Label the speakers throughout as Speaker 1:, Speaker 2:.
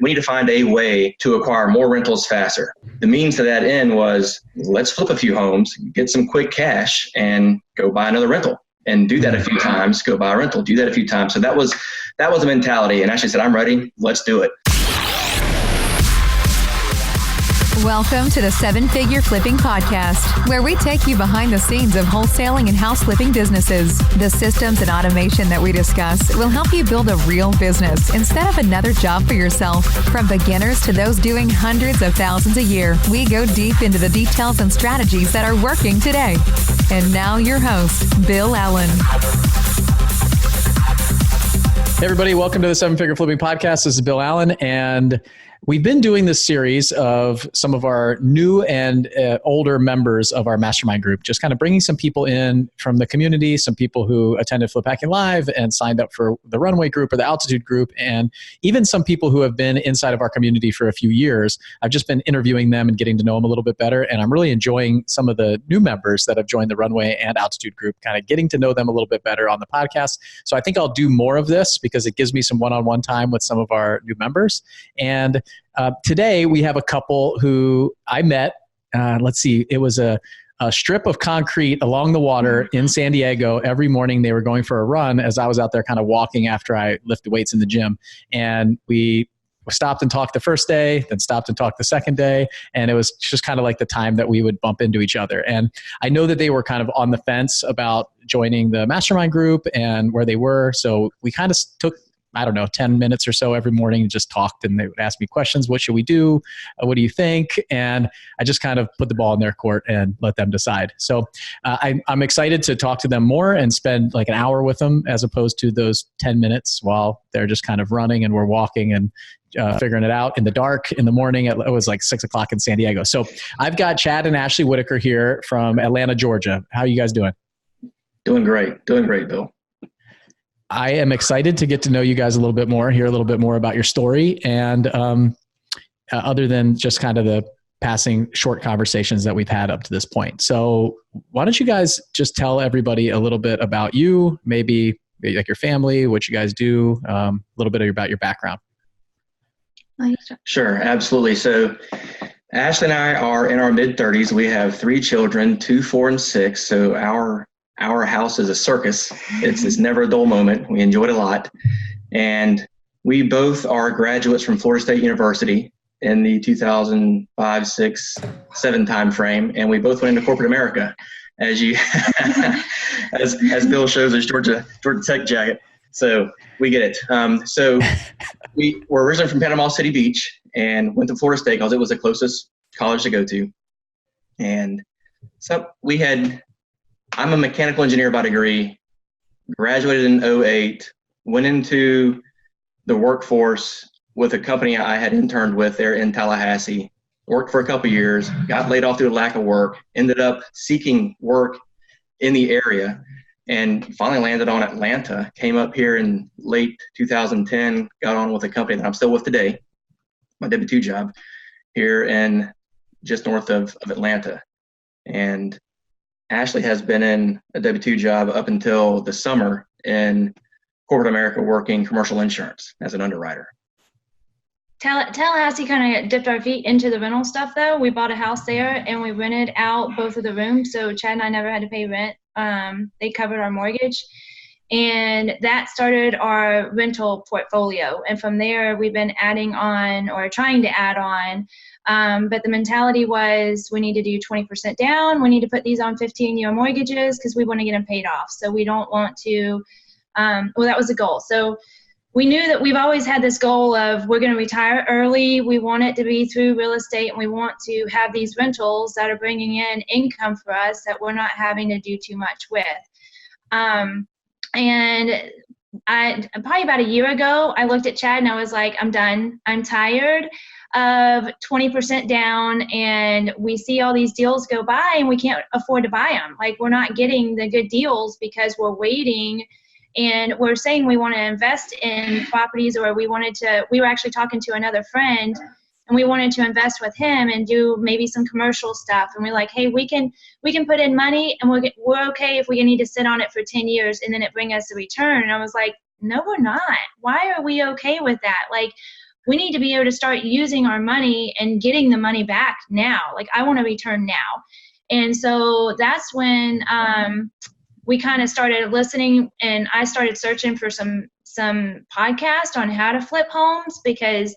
Speaker 1: we need to find a way to acquire more rentals faster. The means to that end was, let's flip a few homes, get some quick cash, and go buy another rental. And do that a few times, go buy a rental, do that a few times. So that was the mentality. And Ashly said, I'm ready, let's do it.
Speaker 2: Welcome to the 7-Figure Flipping Podcast, where we take you behind the scenes of wholesaling and house flipping businesses. The systems and automation that we discuss will help you build a real business instead of another job for yourself. From beginners to those doing hundreds of thousands a year, we go deep into the details and strategies that are working today. And now your host, Bill Allen.
Speaker 3: Hey everybody, welcome to the 7-Figure Flipping Podcast. This is Bill Allen, and we've been doing this series of some of our new and older members of our mastermind group, just kind of bringing some people in from the community, some people who attended Flip Hacking Live and signed up for the Runway group or the Altitude group, and even some people who have been inside of our community for a few years. I've just been interviewing them and getting to know them a little bit better, and I'm really enjoying some of the new members that have joined the Runway and Altitude group, kind of getting to know them a little bit better on the podcast. So I think I'll do more of this because it gives me some one-on-one time with some of our new members. And today we have a couple who I met, it was a strip of concrete along the water in San Diego. Every morning they were going for a run as I was out there kind of walking after I lifted weights in the gym. And we stopped and talked the first day, then stopped and talked the second day. And it was just kind of like the time that we would bump into each other. And I know that they were kind of on the fence about joining the mastermind group and where they were. So we kind of took 10 minutes or so every morning and just talked, and they would ask me questions. What should we do? What do you think? And I just kind of put the ball in their court and let them decide. So I'm excited to talk to them more and spend like an hour with them as opposed to those 10 minutes while they're just kind of running and we're walking and figuring it out in the dark in the morning. It was like 6 o'clock in San Diego. So I've got Chad and Ashly Whitaker here from Atlanta, Georgia. How are you guys doing?
Speaker 1: Doing great, Bill.
Speaker 3: I am excited to get to know you guys a little bit more, hear a little bit more about your story, and other than just kind of the passing short conversations that we've had up to this point. So why don't you guys just tell everybody a little bit about you, maybe like your family, what you guys do, a little bit about your background.
Speaker 1: Sure, absolutely. So Ashly and I are in our mid-30s. We have 3 children, 2, 4, and 6. So our house is a circus. It's never a dull moment. We enjoy it a lot. And we both are graduates from Florida State University in the 2005, 6, 7 time frame. And we both went into corporate America, as Bill shows his Georgia Tech jacket. So we get it. So we were originally from Panama City Beach and went to Florida State because it was the closest college to go to. And so I'm a mechanical engineer by degree, graduated in 2008, went into the workforce with a company I had interned with there in Tallahassee, worked for a couple of years, got laid off due to lack of work, ended up seeking work in the area, and finally landed on Atlanta, came up here in late 2010, got on with a company that I'm still with today, my W-2 job, here in just north of Atlanta. And Ashly has been in a W-2 job up until the summer in corporate America working commercial insurance as an underwriter.
Speaker 4: Tallahassee kind of dipped our feet into the rental stuff though. We bought a house there and we rented out both of the rooms. So Chad and I never had to pay rent. They covered our mortgage. And that started our rental portfolio. And from there, we've been adding on or trying to add on. But the mentality was we need to do 20% down. We need to put these on 15-year mortgages because we want to get them paid off. So we don't want to, that was the goal. So we knew that we've always had this goal of we're going to retire early. We want it to be through real estate, and we want to have these rentals that are bringing in income for us that we're not having to do too much with. And probably about a year ago, I looked at Chad and I was like, I'm done. I'm tired of 20% down, and we see all these deals go by and we can't afford to buy them. Like, we're not getting the good deals because we're waiting, and we're saying we want to invest in properties, or we were actually talking to another friend and we wanted to invest with him and do maybe some commercial stuff. And we're like, hey, we can put in money and we're okay if we need to sit on it for 10 years and then it bring us a return. And I was like, no, we're not. Why are we okay with that? Like, we need to be able to start using our money and getting the money back now. Like, I want to return now. And so that's when we kind of started listening, and I started searching for some podcasts on how to flip homes, because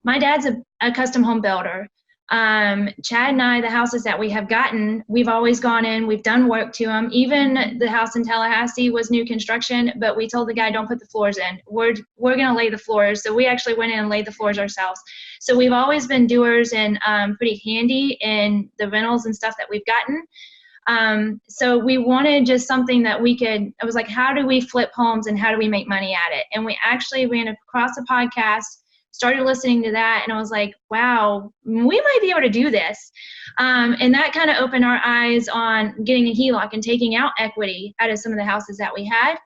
Speaker 4: my dad's a custom home builder. Chad and I, the houses that we have gotten, we've always gone in, we've done work to them. Even the house in Tallahassee was new construction, but we told the guy, don't put the floors in. We're going to lay the floors. So we actually went in and laid the floors ourselves. So we've always been doers and pretty handy in the rentals and stuff that we've gotten. So we wanted just something that I was like, how do we flip homes and how do we make money at it? And we actually ran across a podcast, started listening to that, and I was like, wow, we might be able to do this. And that kind of opened our eyes on getting a HELOC and taking out equity out of some of the houses that we had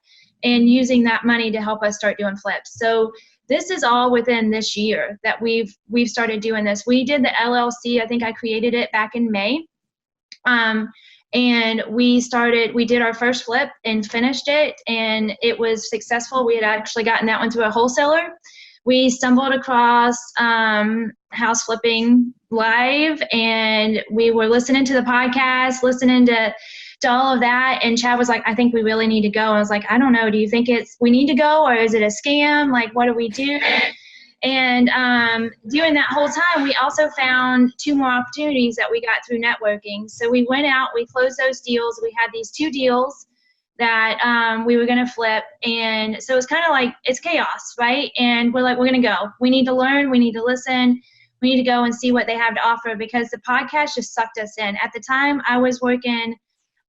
Speaker 4: and using that money to help us start doing flips. So this is all within this year that we've started doing this. We did the LLC. I think I created it back in May. And we did our first flip and finished it, and it was successful. We had actually gotten that one to a wholesaler. We stumbled across House Flipping Live, and we were listening to the podcast, listening to all of that. And Chad was like, I think we really need to go. And I was like, I don't know. Do you think we need to go, or is it a scam? Like, what do we do? And during that whole time, we also found 2 more opportunities that we got through networking. So we went out, we closed those deals. We had these 2 deals that we were going to flip. And so it's kind of like, it's chaos, right? And we're like, we're going to go. We need to learn. We need to listen. We need to go and see what they have to offer, because the podcast just sucked us in. At the time, I was working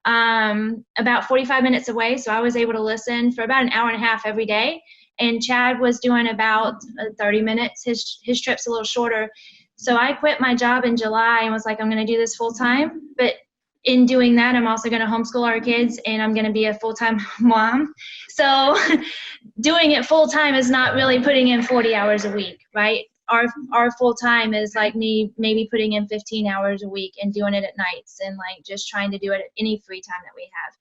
Speaker 4: about 45 minutes away. So I was able to listen for about an hour and a half every day. And Chad was doing about 30 minutes. His trip's a little shorter. So I quit my job in July and was like, I'm going to do this full time. But in doing that, I'm also going to homeschool our kids, and I'm going to be a full-time mom. So doing it full-time is not really putting in 40 hours a week, right? Our full-time is like me maybe putting in 15 hours a week and doing it at nights, and like just trying to do it at any free time that we have.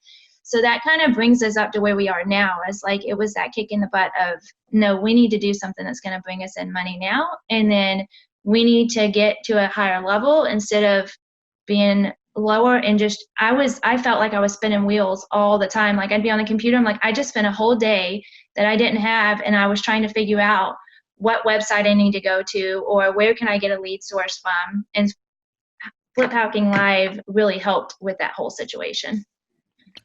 Speaker 4: So that kind of brings us up to where we are now. It's like, it was that kick in the butt of, no, we need to do something that's going to bring us in money now. And then we need to get to a higher level instead of being lower. And just, I felt like I was spinning wheels all the time. Like, I'd be on the computer. I'm like, I just spent a whole day that I didn't have. And I was trying to figure out what website I need to go to, or where can I get a lead source from. And Flip Hacking Live really helped with that whole situation.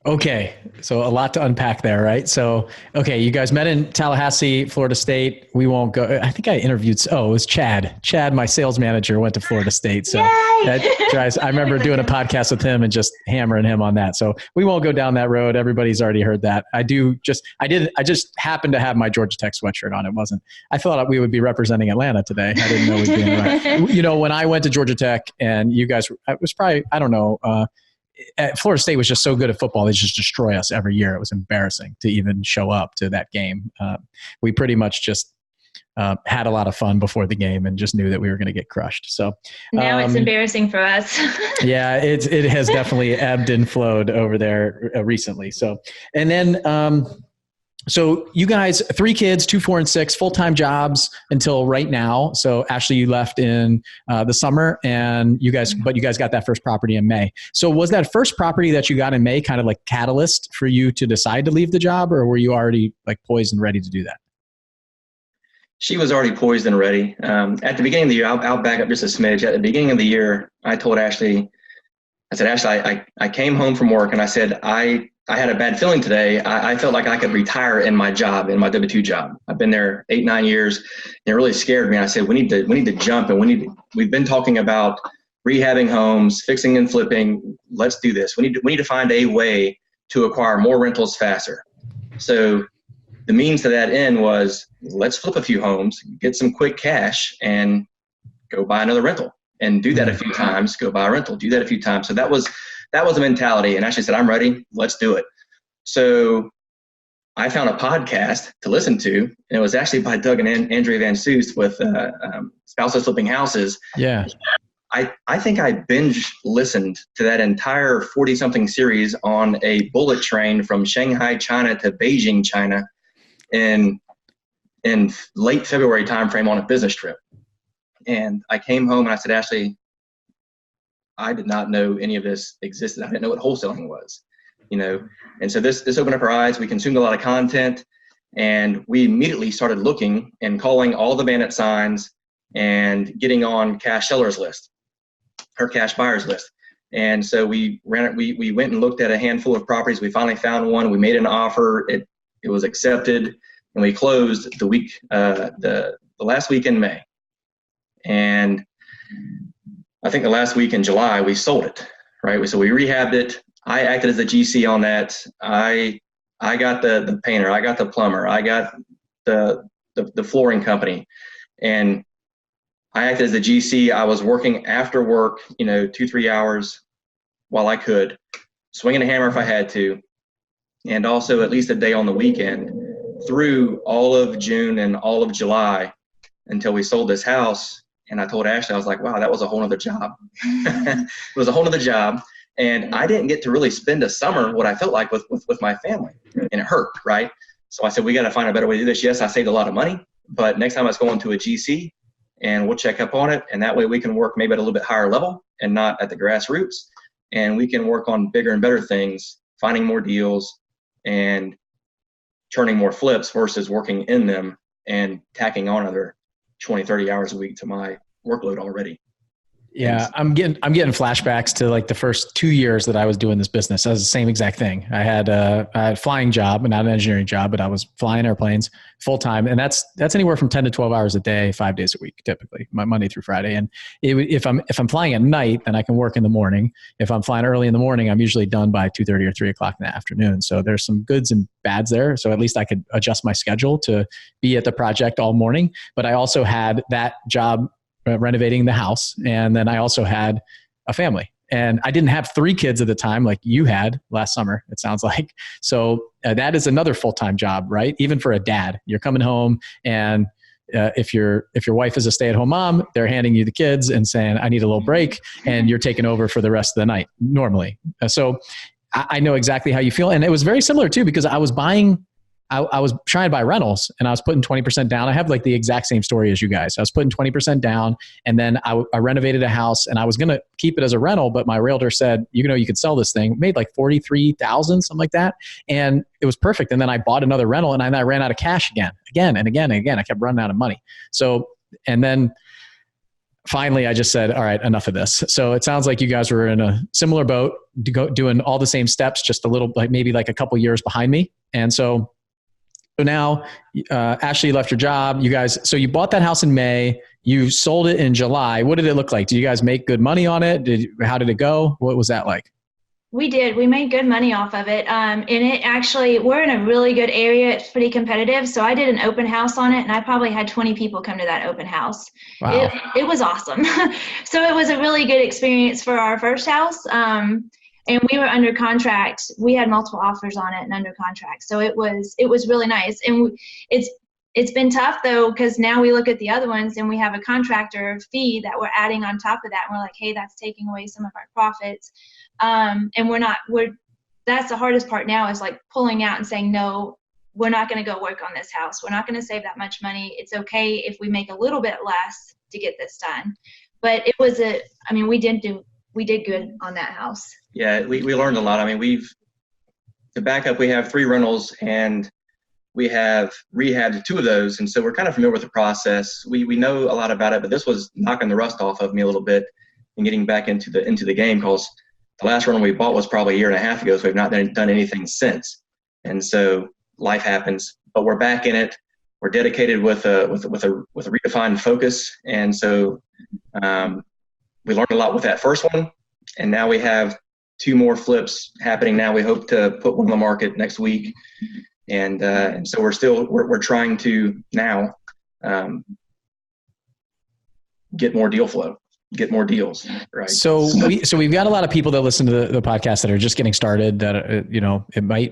Speaker 3: Okay. So a lot to unpack there, right? So, okay. You guys met in Tallahassee, Florida State. We won't go. I think I interviewed, it was Chad. Chad, my sales manager, went to Florida State. So I remember doing a podcast with him and just hammering him on that. So we won't go down that road. Everybody's already heard that. I just happened to have my Georgia Tech sweatshirt on. I thought we would be representing Atlanta today. I didn't know we'd be in the right. You know, when I went to Georgia Tech and you guys, it was probably, I don't know, Florida State was just so good at football. They just destroy us every year. It was embarrassing to even show up to that game. We pretty much just had a lot of fun before the game and just knew that we were going to get crushed. So
Speaker 4: now it's embarrassing for us.
Speaker 3: Yeah, it has definitely ebbed and flowed over there recently. So, and then, so you guys, 3 kids, 2, 4, and 6, full-time jobs until right now. So Ashly, you left in the summer, and you guys got that first property in May. So was that first property that you got in May kind of like catalyst for you to decide to leave the job, or were you already like poised and ready to do that?
Speaker 1: She was already poised and ready. At the beginning of the year, I'll back up just a smidge. At the beginning of the year, I told Ashly, Ashly, I came home from work and I said, I had a bad feeling today. I felt like I could retire in my job, in my W-2 job. I've been there 8, 9 years, and it really scared me. I said, we need to jump, and we've been talking about rehabbing homes, fixing and flipping. Let's do this. We need to find a way to acquire more rentals faster. So the means to that end was, let's flip a few homes, get some quick cash, and go buy another rental, and do that a few times. Go buy a rental, do that a few times. So that was the mentality. And Ashly said, I'm ready. Let's do it. So I found a podcast to listen to, and it was actually by Doug and Andrea Van Soest with Spouses Flipping Houses.
Speaker 3: Yeah.
Speaker 1: I think I binge listened to that entire 40-something series on a bullet train from Shanghai, China to Beijing, China in in late February timeframe on a business trip. And I came home and I said, Ashly, I did not know any of this existed. I didn't know what wholesaling was, And so this opened up our eyes. We consumed a lot of content, and we immediately started looking and calling all the bandit signs and getting on cash sellers list or cash buyers list. And so we went and looked at a handful of properties. We finally found one. We made an offer. It was accepted, and we closed the week, the last week in May. And I think the last week in July, we sold it, right? So we rehabbed it. I acted as the GC on that. I got the painter. I got the plumber. I got the flooring company. And I acted as the GC. I was working after work, 2-3 hours while I could, swinging a hammer if I had to, and also at least a day on the weekend through all of June and all of July until we sold this house. And I told Ashly, I was like, wow, that was a whole nother job. It was a whole nother job. And I didn't get to really spend a summer what I felt like with my family. And it hurt, right? So I said, we got to find a better way to do this. Yes, I saved a lot of money, but next time I was going to a GC and we'll check up on it. And that way we can work maybe at a little bit higher level and not at the grassroots. And we can work on bigger and better things, finding more deals and turning more flips versus working in them and tacking on another 20, 30 hours a week to my workload already.
Speaker 3: Yeah, I'm getting flashbacks to like the first 2 years that I was doing this business. I was the same exact thing. I had a flying job, not an engineering job, but I was flying airplanes full time, and that's anywhere from 10 to 12 hours a day, 5 days a week, typically, Monday through Friday. And if I'm flying at night, then I can work in the morning. If I'm flying early in the morning, I'm usually done by 2:30 or 3 o'clock in the afternoon. So there's some goods and bads there. So at least I could adjust my schedule to be at the project all morning. But I also had that job renovating the house. And then I also had a family, and I didn't have 3 kids at the time like you had last summer, it sounds like. So that is another full-time job, right? Even for a dad, you're coming home, and if your wife is a stay-at-home mom, they're handing you the kids and saying, I need a little break, and you're taking over for the rest of the night normally. So I know exactly how you feel. And it was very similar too, because I was trying to buy rentals, and I was putting 20% down. I have like the exact same story as you guys. I was putting 20% down, and then I renovated a house, and I was going to keep it as a rental, but my realtor said, you could sell this thing. Made like $43,000, something like that. And it was perfect. And then I bought another rental, and I ran out of cash again. I kept running out of money. So, and then finally I just said, all right, enough of this. So it sounds like you guys were in a similar boat, doing all the same steps, just a little, like maybe like a couple years behind me. And so now, Ashly left your job. So you bought that house in May. You sold it in July. What did it look like? Did you guys make good money on it? How did it go? What was that like?
Speaker 4: We did. We made good money off of it. And it actually, we're in a really good area. It's pretty competitive. So I did an open house on it, and I probably had 20 people come to that open house. Wow. It was awesome. So it was a really good experience for our first house. And we were under contract. We had multiple offers on it and under contract. So it was really nice. And it's been tough though, because now we look at the other ones and we have a contractor fee that we're adding on top of that. And we're like, hey, that's taking away some of our profits. And that's the hardest part now, is like pulling out and saying, no, we're not going to go work on this house. We're not going to save that much money. It's okay if we make a little bit less to get this done. But we did good on that house.
Speaker 1: Yeah, we learned a lot. I mean, to back up, we have 3 rentals, and we have rehabbed 2 of those. And so we're kind of familiar with the process. We know a lot about it, but this was knocking the rust off of me a little bit and getting back into the game, because the last rental we bought was probably a year and a half ago. So we've not done anything since. And so life happens, but we're back in it. We're dedicated with a redefined focus. And so we learned a lot with that first one. And now we have 2 more flips happening now. We hope to put one on the market next week. And so we're trying to now get more deal flow, get more deals, right?
Speaker 3: So we've got a lot of people that listen to the podcast that are just getting started, that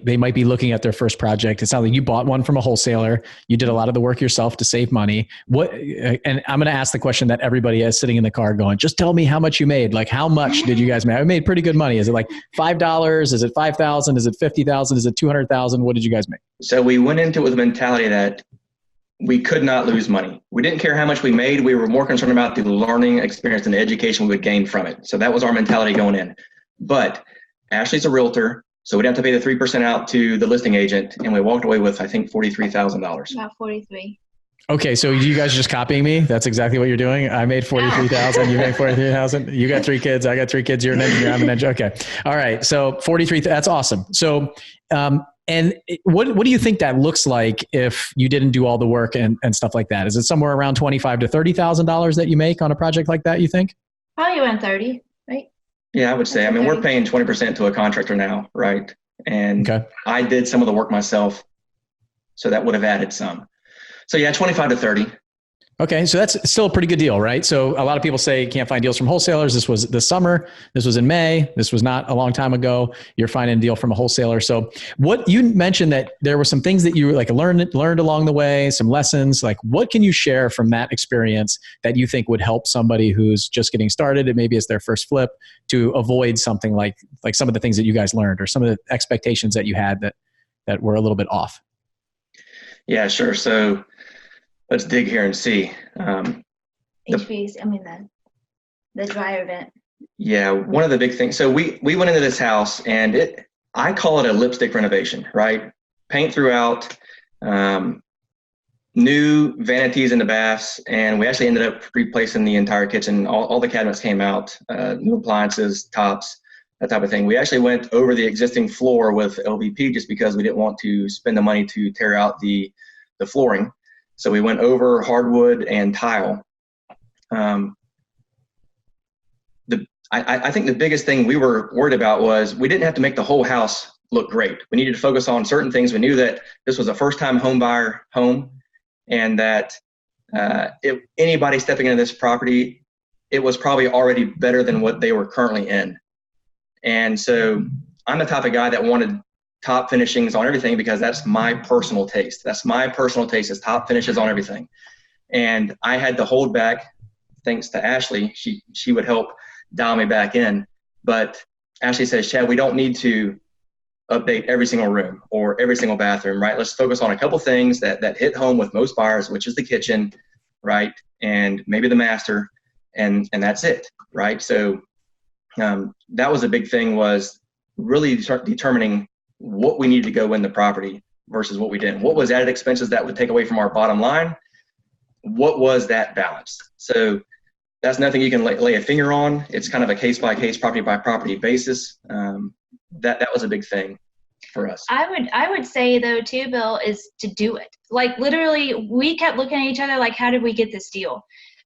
Speaker 3: they might be looking at their first project. It sounds like you bought one from a wholesaler. You did a lot of the work yourself to save money. And I'm going to ask the question that everybody is sitting in the car going, just tell me how much you made. Like, how much did you guys make? I made pretty good money. Is it like $5? Is it $5,000? Is it $50,000? Is it $200,000? What did you guys make?
Speaker 1: So we went into it with a mentality that we could not lose money. We didn't care how much we made. We were more concerned about the learning experience and the education we would gain from it. So that was our mentality going in. But Ashly's a realtor, so we'd have to pay the 3% out to the listing agent, and we walked away with, I think, $43,000.
Speaker 4: About 43.
Speaker 3: Okay, so you guys are just copying me? That's exactly what you're doing? I made 43,000, you made 43,000. You got 3 kids, I got 3 kids, you're an engineer, I'm an engineer. Okay. All right. So 43, that's awesome. So, and what do you think that looks like if you didn't do all the work and stuff like that? Is it somewhere around $25,000 to $30,000 that you make on a project like that, you think?
Speaker 4: Probably around 30, right?
Speaker 1: Yeah, I would say. I mean, we're paying 20% to a contractor now, right? And I did some of the work myself, so that would have added some. So yeah, 25 to 30.
Speaker 3: Okay. So that's still a pretty good deal, right? So a lot of people say you can't find deals from wholesalers. This was this summer. This was in May. This was not a long time ago. You're finding a deal from a wholesaler. So what you mentioned that there were some things that you like learned along the way, some lessons, like what can you share from that experience that you think would help somebody who's just getting started and maybe it's their first flip to avoid something like some of the things that you guys learned or some of the expectations that you had that were a little bit off?
Speaker 1: Yeah, sure. So let's dig here and see.
Speaker 4: HVAC, the dryer vent.
Speaker 1: Yeah, one of the big things. So we went into this house, and I call it a lipstick renovation, right? Paint throughout, new vanities in the baths, and we actually ended up replacing the entire kitchen. All the cabinets came out, new appliances, tops, that type of thing. We actually went over the existing floor with LVP just because we didn't want to spend the money to tear out the flooring. So we went over hardwood and tile. I think the biggest thing we were worried about was we didn't have to make the whole house look great. We needed to focus on certain things. We knew that this was a first-time home buyer home, and that if anybody stepping into this property, it was probably already better than what they were currently in. And so I'm the type of guy that wanted top finishings on everything because that's my personal taste. That's my personal taste is top finishes on everything. And I had to hold back, thanks to Ashly. She would help dial me back in. But Ashly says, Chad, we don't need to update every single room or every single bathroom, right? Let's focus on a couple things that hit home with most buyers, which is the kitchen, right? And maybe the master, and that's it, right? So that was a big thing, was really start determining what we needed to go in the property versus what we didn't. What was added expenses that would take away from our bottom line? What was that balance? So that's nothing you can lay a finger on. It's kind of a case-by-case, property-by-property basis. That was a big thing for us.
Speaker 4: I would say, though, too, Bill, is to do it. Like, literally, we kept looking at each other like, how did we get this deal?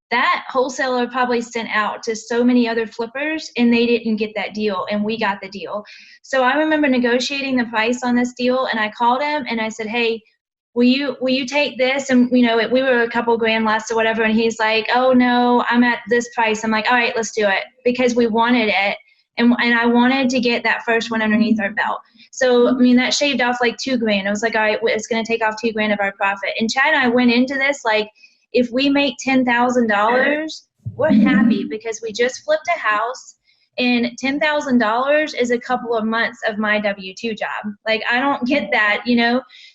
Speaker 4: That wholesaler probably sent out to so many other flippers and they didn't get that deal, and we got the deal. So I remember negotiating the price on this deal, and I called him and I said, hey, will you take this? And we were a couple grand less or whatever. And he's like, oh no, I'm at this price. I'm like, all right, let's do it, because we wanted it. And I wanted to get that first one underneath our belt. So, that shaved off like $2,000. I was like, all right, it's going to take off $2,000 of our profit. And Chad and I went into this like, if we make $10,000, we're happy, because we just flipped a house, and $10,000 is a couple of months of my W-2 job. Like, I don't get that,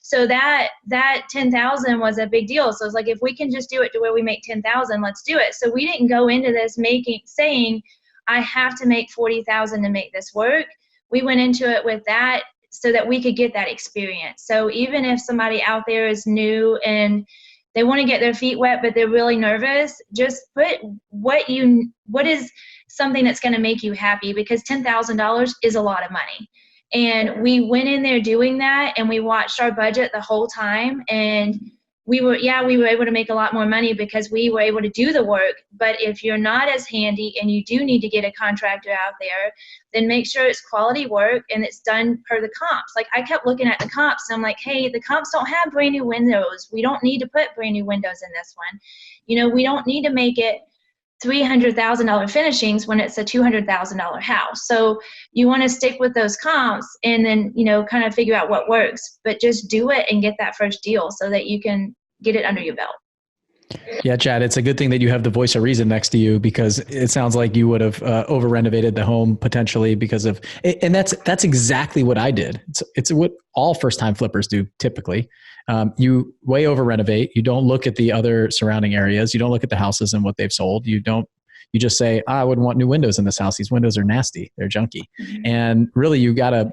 Speaker 4: So that $10,000 was a big deal. So it's like, if we can just do it to where we make $10,000, let's do it. So we didn't go into this saying I have to make $40,000 to make this work. We went into it with that so that we could get that experience. So even if somebody out there is new and they want to get their feet wet, but they're really nervous, just put what is something that's going to make you happy, because $10,000 is a lot of money. And we went in there doing that, and we watched our budget the whole time, and we were able to make a lot more money because we were able to do the work. But if you're not as handy and you do need to get a contractor out there, then make sure it's quality work and it's done per the comps. Like, I kept looking at the comps and I'm like, hey, the comps don't have brand new windows. We don't need to put brand new windows in this one. We don't need to make it $300,000 finishings when it's a $200,000 house. So you want to stick with those comps and then, kind of figure out what works, but just do it and get that first deal so that you can get it under your belt.
Speaker 3: Yeah, Chad, it's a good thing that you have the voice of reason next to you, because it sounds like you would have over renovated the home potentially because of, and that's exactly what I did. It's what all first time flippers do typically. You way over renovate. You don't look at the other surrounding areas. You don't look at the houses and what they've sold. You just say, I wouldn't want new windows in this house. These windows are nasty. They're junky. And really you gotta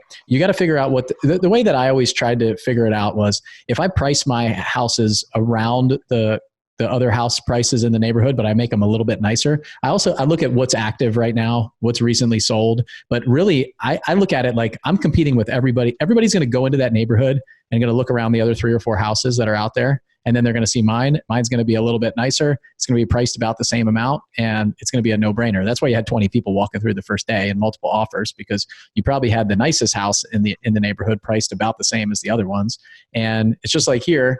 Speaker 3: figure out what the way that I always tried to figure it out was, if I price my houses around the other house prices in the neighborhood, but I make them a little bit nicer. I look at what's active right now, what's recently sold, but really I look at it like I'm competing with everybody. Everybody's going to go into that neighborhood and going to look around the other 3 or 4 houses that are out there. And then they're going to see mine. Mine's going to be a little bit nicer. It's going to be priced about the same amount, and it's going to be a no-brainer. That's why you had 20 people walking through the first day and multiple offers, because you probably had the nicest house in the neighborhood priced about the same as the other ones. And it's just like here,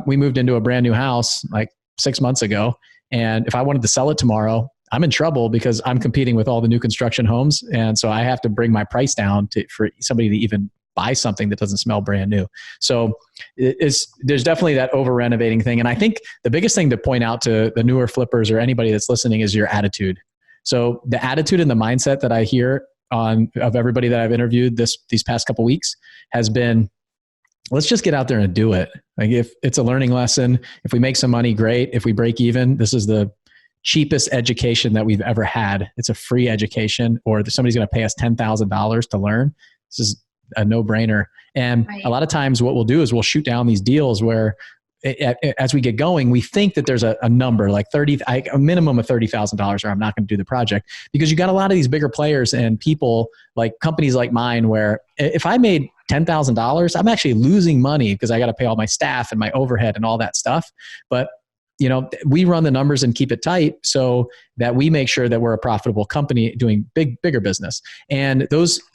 Speaker 3: we moved into a brand new house like 6 months ago. And if I wanted to sell it tomorrow, I'm in trouble because I'm competing with all the new construction homes. And so I have to bring my price down for somebody to even buy something that doesn't smell brand new. So there's definitely that over renovating thing. And I think the biggest thing to point out to the newer flippers or anybody that's listening is your attitude. So the attitude and the mindset that I hear of everybody that I've interviewed these past couple weeks has been, let's just get out there and do it. Like, if it's a learning lesson, if we make some money, great. If we break even, this is the cheapest education that we've ever had. It's a free education, or somebody's going to pay us $10,000 to learn. This is a no-brainer. And a lot of times what we'll do is we'll shoot down these deals where as we get going, we think that there's a number like a minimum of $30,000, or I'm not going to do the project, because you got a lot of these bigger players and people like companies like mine, where if I made $10,000, I'm actually losing money because I got to pay all my staff and my overhead and all that stuff. But we run the numbers and keep it tight so that we make sure that we're a profitable company doing bigger business. And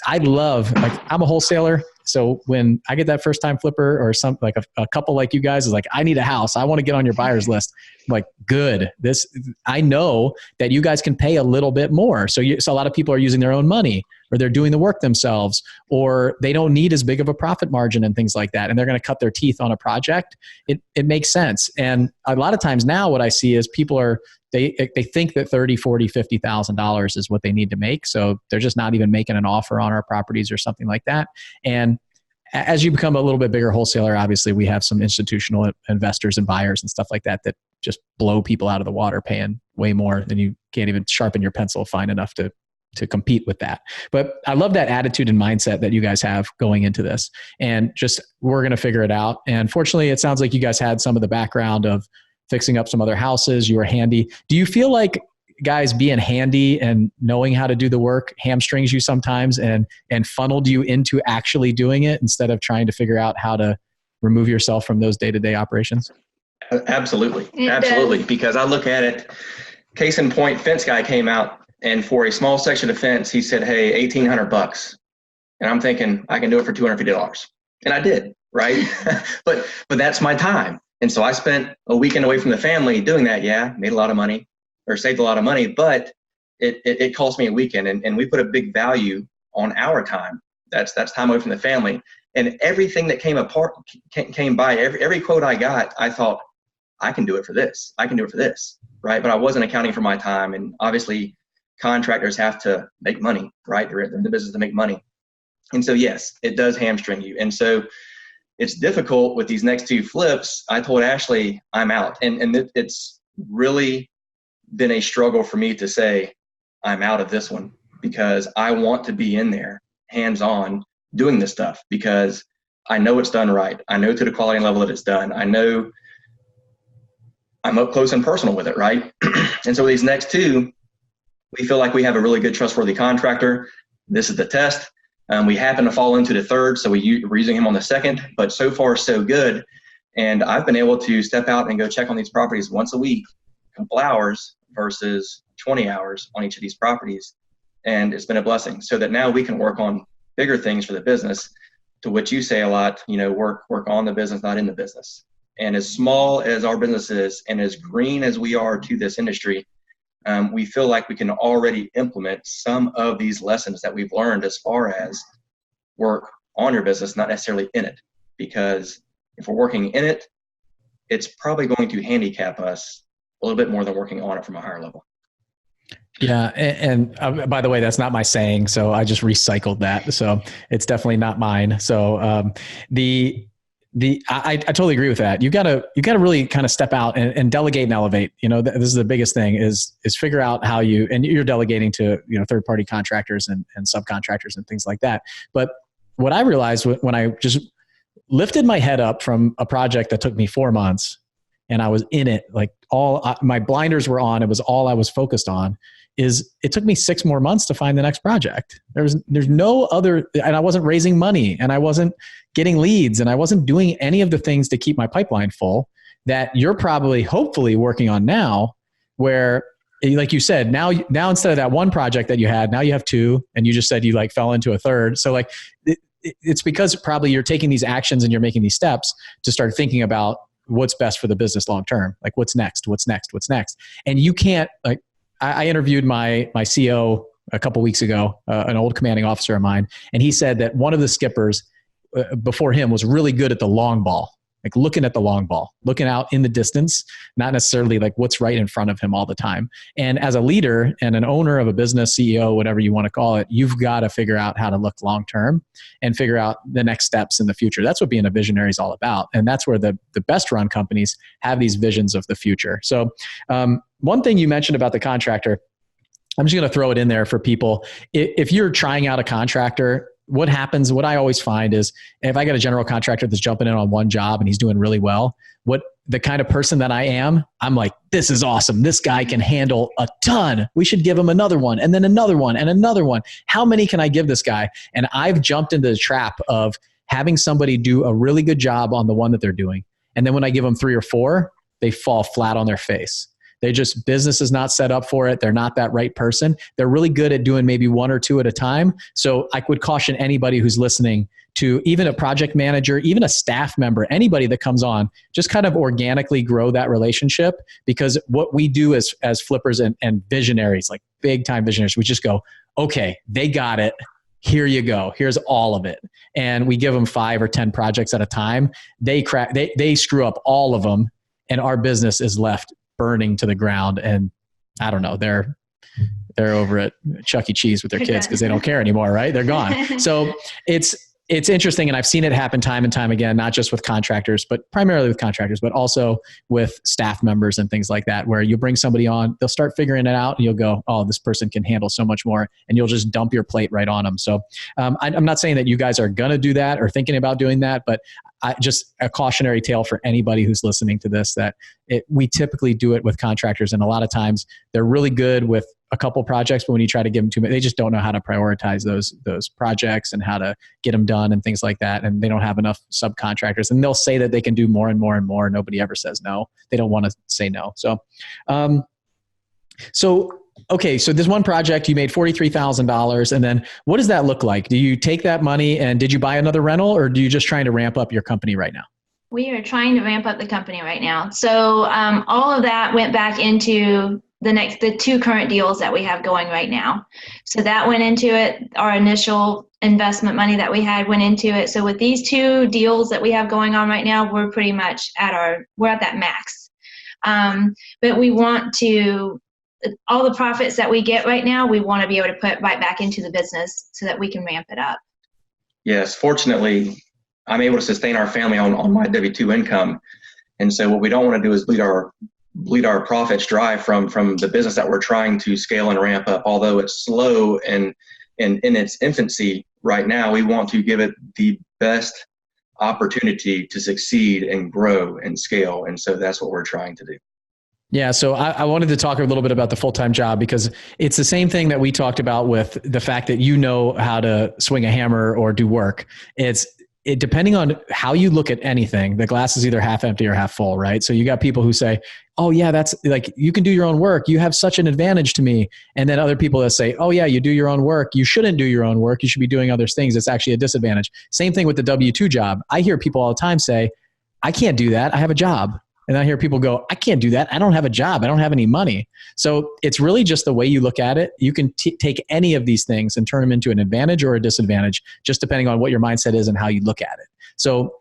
Speaker 3: I love, like, I'm a wholesaler. So when I get that first time flipper or some like a couple like you guys is like, I need a house, I want to get on your buyer's list. I'm like, good. I know that you guys can pay a little bit more. So a lot of people are using their own money, or they're doing the work themselves, or they don't need as big of a profit margin and things like that. And they're going to cut their teeth on a project. It makes sense. And a lot of times now what I see is people they think that $30,000, $40,000, $50,000 is what they need to make. So they're just not even making an offer on our properties or something like that. And as you become a little bit bigger wholesaler, obviously we have some institutional investors and buyers and stuff like that just blow people out of the water, paying way more than you can't even sharpen your pencil, find enough to compete with that. But I love that attitude and mindset that you guys have going into this, and just, we're going to figure it out. And fortunately, it sounds like you guys had some of the background of fixing up some other houses. You were handy. Do you feel like, guys, being handy and knowing how to do the work hamstrings you sometimes and funneled you into actually doing it instead of trying to figure out how to remove yourself from those day-to-day operations?
Speaker 1: Absolutely. Absolutely. Because I look at it, case in point, fence guy came out, and for a small section of fence, he said, hey, $1,800. And I'm thinking, I can do it for $250. And I did, right? but that's my time. And so I spent a weekend away from the family doing that. Yeah, made a lot of money, or saved a lot of money, but it cost me a weekend. And we put a big value on our time. That's time away from the family. And everything that came by, every quote I got, I thought, I can do it for this. I can do it for this, right? But I wasn't accounting for my time. And obviously, contractors have to make money, right? They're in the business to make money. And so, yes, it does hamstring you. And so it's difficult with these next 2 flips. I told Ashly, I'm out. And it's really been a struggle for me to say, I'm out of this one, because I want to be in there, hands-on, doing this stuff, because I know it's done right. I know to the quality level that it's done. I know I'm up close and personal with it, right? And so these next 2, we feel like we have a really good, trustworthy contractor. This is the test. We happen to fall into the 3rd, so we're using him on the 2nd, but so far so good. And I've been able to step out and go check on these properties once a week, a couple hours versus 20 hours on each of these properties. And it's been a blessing, so that now we can work on bigger things for the business, to which you say a lot, work on the business, not in the business. And as small as our business is, and as green as we are to this industry, we feel like we can already implement some of these lessons that we've learned as far as work on your business, not necessarily in it. Because if we're working in it, it's probably going to handicap us a little bit more than working on it from a higher level.
Speaker 3: Yeah. And by the way, that's not my saying. So I just recycled that. So it's definitely not mine. So I totally agree with that. You gotta really kind of step out and delegate and elevate. This is the biggest thing is figure out how and you're delegating to, third-party contractors and subcontractors and things like that. But what I realized when I just lifted my head up from a project that took me 4 months and I was in it, like my blinders were on, it was all I was focused on, is it took me 6 more months to find the next project. There's no other, and I wasn't raising money and I wasn't getting leads and I wasn't doing any of the things to keep my pipeline full that you're probably hopefully working on now, where like you said, now instead of that one project that you had, now you have 2, and you just said you like fell into a third. So like it's because probably you're taking these actions and you're making these steps to start thinking about what's best for the business long term. Like what's next? And you can't, like, I interviewed my CO a couple weeks ago, an old commanding officer of mine, and he said that one of the skippers before him was really good at the long ball, like looking at the long ball, looking out in the distance, not necessarily like what's right in front of him all the time. And as a leader and an owner of a business, CEO, whatever you want to call it, you've got to figure out how to look long term and figure out the next steps in the future. That's what being a visionary is all about. And that's where the best run companies have these visions of the future. So one thing you mentioned about the contractor, I'm just going to throw it in there for people. If you're trying out a contractor, what happens, what I always find is if I got a general contractor that's jumping in on one job and he's doing really well, what the kind of person that I am, I'm like, this is awesome. This guy can handle a ton. We should give him another one and then another one and another one. How many can I give this guy? And I've jumped into the trap of having somebody do a really good job on the one that they're doing. And then when I give them 3 or 4, they fall flat on their face. Business is not set up for it. They're not that right person. They're really good at doing maybe 1 or 2 at a time. So I would caution anybody who's listening to, even a project manager, even a staff member, anybody that comes on, just kind of organically grow that relationship. Because what we do as flippers and visionaries, like big time visionaries, we just go, okay, they got it. Here you go. Here's all of it. And we give them 5 or 10 projects at a time. They screw up all of them, and our business is left burning to the ground. And I don't know, they're over at Chuck E. Cheese with their kids because they don't care anymore, right? They're gone. So it's interesting. And I've seen it happen time and time again, not just with contractors, but primarily with contractors, but also with staff members and things like that, where you bring somebody on, they'll start figuring it out and you'll go, oh, this person can handle so much more. And you'll just dump your plate right on them. So I'm not saying that you guys are going to do that or thinking about doing that, but just a cautionary tale for anybody who's listening to this, that we typically do it with contractors. And a lot of times they're really good with a couple projects, but when you try to give them too many, they just don't know how to prioritize those projects and how to get them done and things like that. And they don't have enough subcontractors, and they'll say that they can do more and more and more. Nobody ever says no. They don't want to say no. Okay, so this one project, you made $43,000. And then what does that look like? Do you take that money and did you buy another rental, or do you just trying to ramp up your company right now?
Speaker 4: We are trying to ramp up the company right now. So all of that went back into the 2 current deals that we have going right now. So that went into it. Our initial investment money that we had went into it. So with these 2 deals that we have going on right now, we're pretty much we're at that max. But we want to, all the profits that we get right now, we want to be able to put right back into the business so that we can ramp it up.
Speaker 1: Yes, fortunately, I'm able to sustain our family on my W-2 income. And so what we don't want to do is bleed our profits dry from the business that we're trying to scale and ramp up. Although it's slow and in its infancy right now, we want to give it the best opportunity to succeed and grow and scale. And so that's what we're trying to do.
Speaker 3: Yeah. So I wanted to talk a little bit about the full-time job, because it's the same thing that we talked about with the fact that you know how to swing a hammer or do work. Depending on how you look at anything, the glass is either half empty or half full, right? So you got people who say, oh yeah, that's like, you can do your own work. You have such an advantage to me. And then other people that say, oh yeah, you do your own work. You shouldn't do your own work. You should be doing other things. It's actually a disadvantage. Same thing with the W-2 job. I hear people all the time say, I can't do that. I have a job. And I hear people go, I can't do that. I don't have a job. I don't have any money. So it's really just the way you look at it. You can take any of these things and turn them into an advantage or a disadvantage, just depending on what your mindset is and how you look at it. So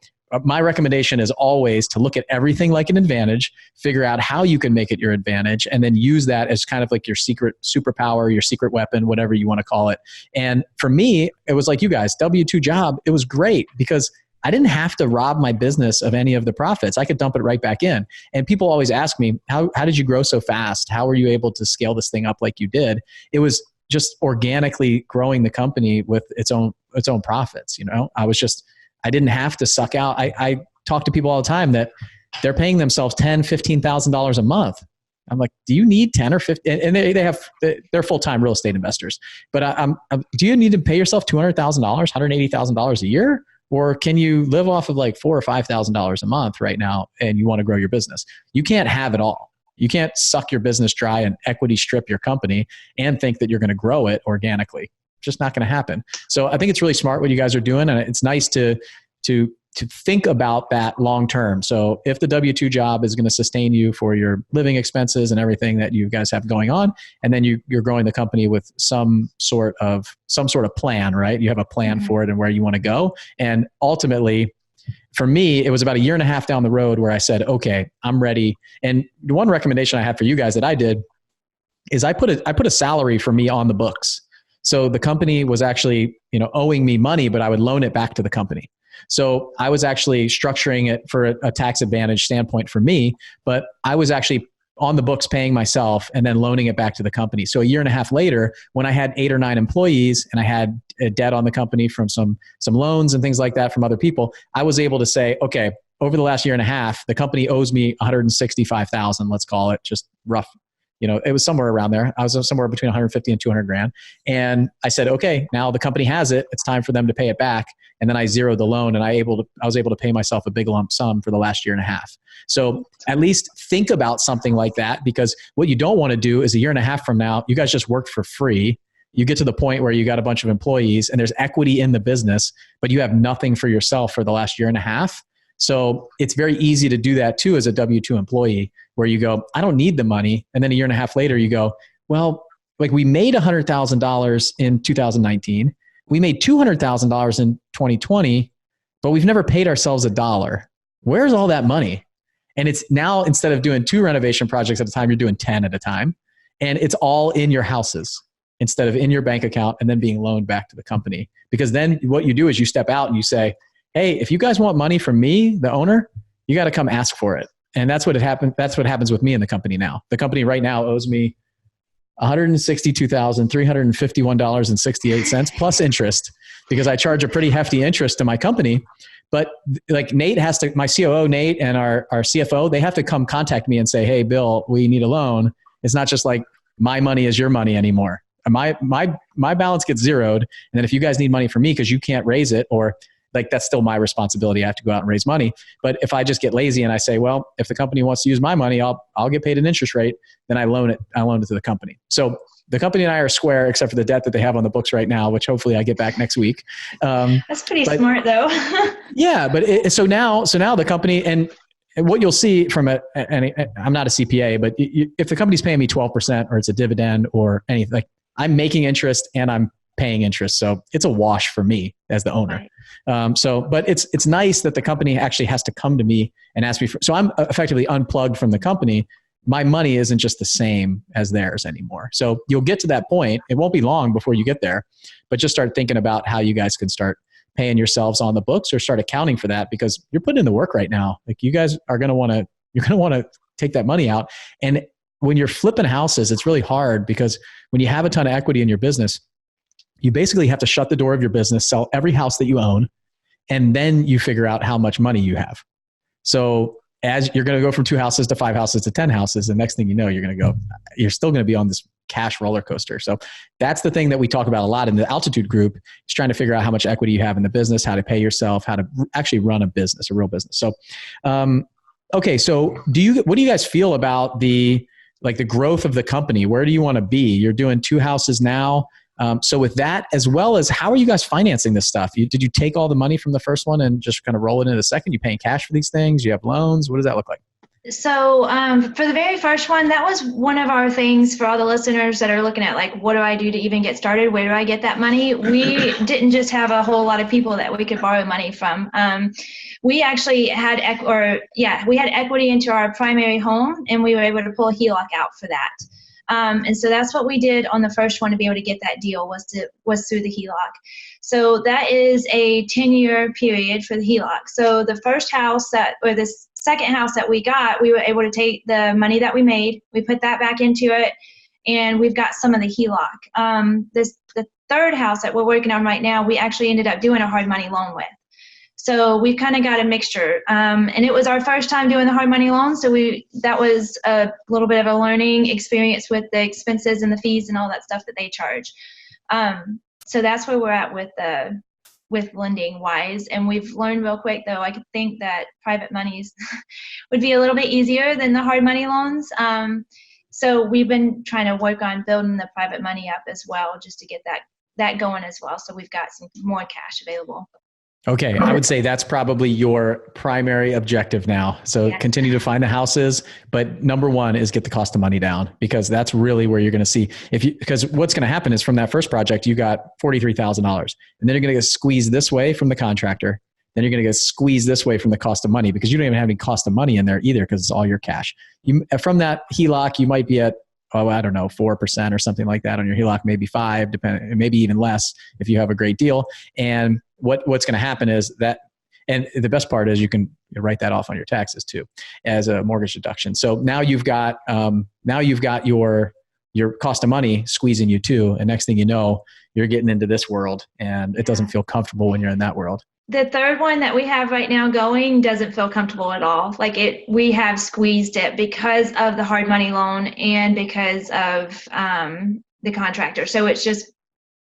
Speaker 3: my recommendation is always to look at everything like an advantage, figure out how you can make it your advantage, and then use that as kind of like your secret superpower, your secret weapon, whatever you want to call it. And for me, it was like you guys, W-2 job, it was great because I didn't have to rob my business of any of the profits. I could dump it right back in. And people always ask me, how did you grow so fast? How were you able to scale this thing up like you did? It was just organically growing the company with its own profits. I didn't have to suck out. I talk to people all the time that they're paying themselves $10,000, $15,000 a month. I'm like, do you need 10 or 15? And they're full-time real estate investors. But do you need to pay yourself $200,000, $180,000 a year? Or can you live off of like $4,000 or $5,000 a month right now and you want to grow your business? You can't have it all. You can't suck your business dry and equity strip your company and think that you're going to grow it organically. Just not going to happen. So I think it's really smart what you guys are doing, and it's nice to think about that long term. So if the W-2 job is going to sustain you for your living expenses and everything that you guys have going on, and then you're growing the company with some sort of plan, right? You have a plan for it and where you want to go. And ultimately, for me, it was about a year and a half down the road where I said, okay, I'm ready. And the one recommendation I had for you guys that I did is I put a salary for me on the books. So the company was actually, owing me money, but I would loan it back to the company. So I was actually structuring it for a tax advantage standpoint for me, but I was actually on the books paying myself and then loaning it back to the company. So a year and a half later, when I had 8 or 9 employees and I had a debt on the company from some loans and things like that from other people, I was able to say, okay, over the last year and a half, the company owes me $165,000, let's call it, just rough. It was somewhere around there. I was somewhere between 150 and 200 grand. And I said, okay, now the company has it. It's time for them to pay it back. And then I zeroed the loan and I was able to pay myself a big lump sum for the last year and a half. So at least think about something like that, because what you don't want to do is a year and a half from now, you guys just worked for free. You get to the point where you got a bunch of employees and there's equity in the business, but you have nothing for yourself for the last year and a half. So it's very easy to do that too as a W-2 employee, where you go, I don't need the money. And then a year and a half later, you go, well, like we made $100,000 in 2019. We made $200,000 in 2020, but we've never paid ourselves $1. Where's all that money? And it's now, instead of doing 2 renovation projects at a time, you're doing 10 at a time. And it's all in your houses instead of in your bank account and then being loaned back to the company. Because then what you do is you step out and you say, hey, if you guys want money from me, the owner, you got to come ask for it. And that's what happens with me in the company now. The company right now owes me $162,351.68 plus interest, because I charge a pretty hefty interest to my company. But like Nate has to, my COO Nate and our CFO, they have to come contact me and say, hey, Bill, we need a loan. It's not just like my money is your money anymore. My balance gets zeroed. And then if you guys need money from me because you can't raise it, or like that's still my responsibility. I have to go out and raise money. But if I just get lazy and I say, well, if the company wants to use my money, I'll get paid an interest rate. Then I loan it to the company. So the company and I are square, except for the debt that they have on the books right now, which hopefully I get back next week.
Speaker 4: That's pretty smart though.
Speaker 3: Yeah. But so now the company, and what you'll see from I'm not a CPA, but if the company's paying me 12% or it's a dividend or anything, like I'm making interest and I'm paying interest. So it's a wash for me as the owner. Right. But it's nice that the company actually has to come to me and ask me so I'm effectively unplugged from the company. My money isn't just the same as theirs anymore. So you'll get to that point. It won't be long before you get there, but just start thinking about how you guys can start paying yourselves on the books or start accounting for that, because you're putting in the work right now. Like you guys are going to want to take that money out. And when you're flipping houses, it's really hard, because when you have a ton of equity in your business, you basically have to shut the door of your business, sell every house that you own, and then you figure out how much money you have. So as you're going to go from 2 houses to 5 houses to 10 houses, the next thing you know, you're still going to be on this cash roller coaster. So that's the thing that we talk about a lot in the Altitude group, is trying to figure out how much equity you have in the business, how to pay yourself, how to actually run a business, a real business. So, okay. So what do you guys feel about the growth of the company? Where do you want to be? You're doing 2 houses now. So with that, as well as how are you guys financing this stuff? Did you take all the money from the first one and just kind of roll it into the second? You paying cash for these things? You have loans? What does that look like?
Speaker 4: So for the very first one, that was one of our things for all the listeners that are looking at, like, what do I do to even get started? Where do I get that money? We didn't just have a whole lot of people that we could borrow money from. We actually had we had equity into our primary home, and we were able to pull a HELOC out for that. And so that's what we did on the first one to be able to get that deal was through the HELOC. So that is a 10-year period for the HELOC. So the first house the second house that we got, we were able to take the money that we made, we put that back into it, and we've got some of the HELOC. The third house that we're working on right now, we actually ended up doing a hard money loan with. So we've kind of got a mixture. And it was our first time doing the hard money loan. So that was a little bit of a learning experience with the expenses and the fees and all that stuff that they charge. So that's where we're at with lending wise. And we've learned real quick, though, I could think that private monies would be a little bit easier than the hard money loans. So we've been trying to work on building the private money up as well, just to get that going as well. So we've got some more cash available.
Speaker 3: Okay. I would say that's probably your primary objective now. So continue to find the houses, but number one is get the cost of money down, because that's really where you're going to see because what's going to happen is from that first project, you got $43,000 and then you're going to get squeezed this way from the contractor. Then you're going to get squeezed this way from the cost of money, because you don't even have any cost of money in there either, because it's all your cash. From that HELOC, you might be at, I don't know, 4% or something like that on your HELOC, maybe 5%, depending, maybe even less if you have a great deal. And what's going to happen is that, and the best part is you can write that off on your taxes too, as a mortgage deduction. So now you've got your cost of money squeezing you too. And next thing you know, you're getting into this world, and it doesn't feel comfortable when you're in that world.
Speaker 4: The third one that we have right now going doesn't feel comfortable at all. We have squeezed it because of the hard money loan and because of the contractor. So it's just,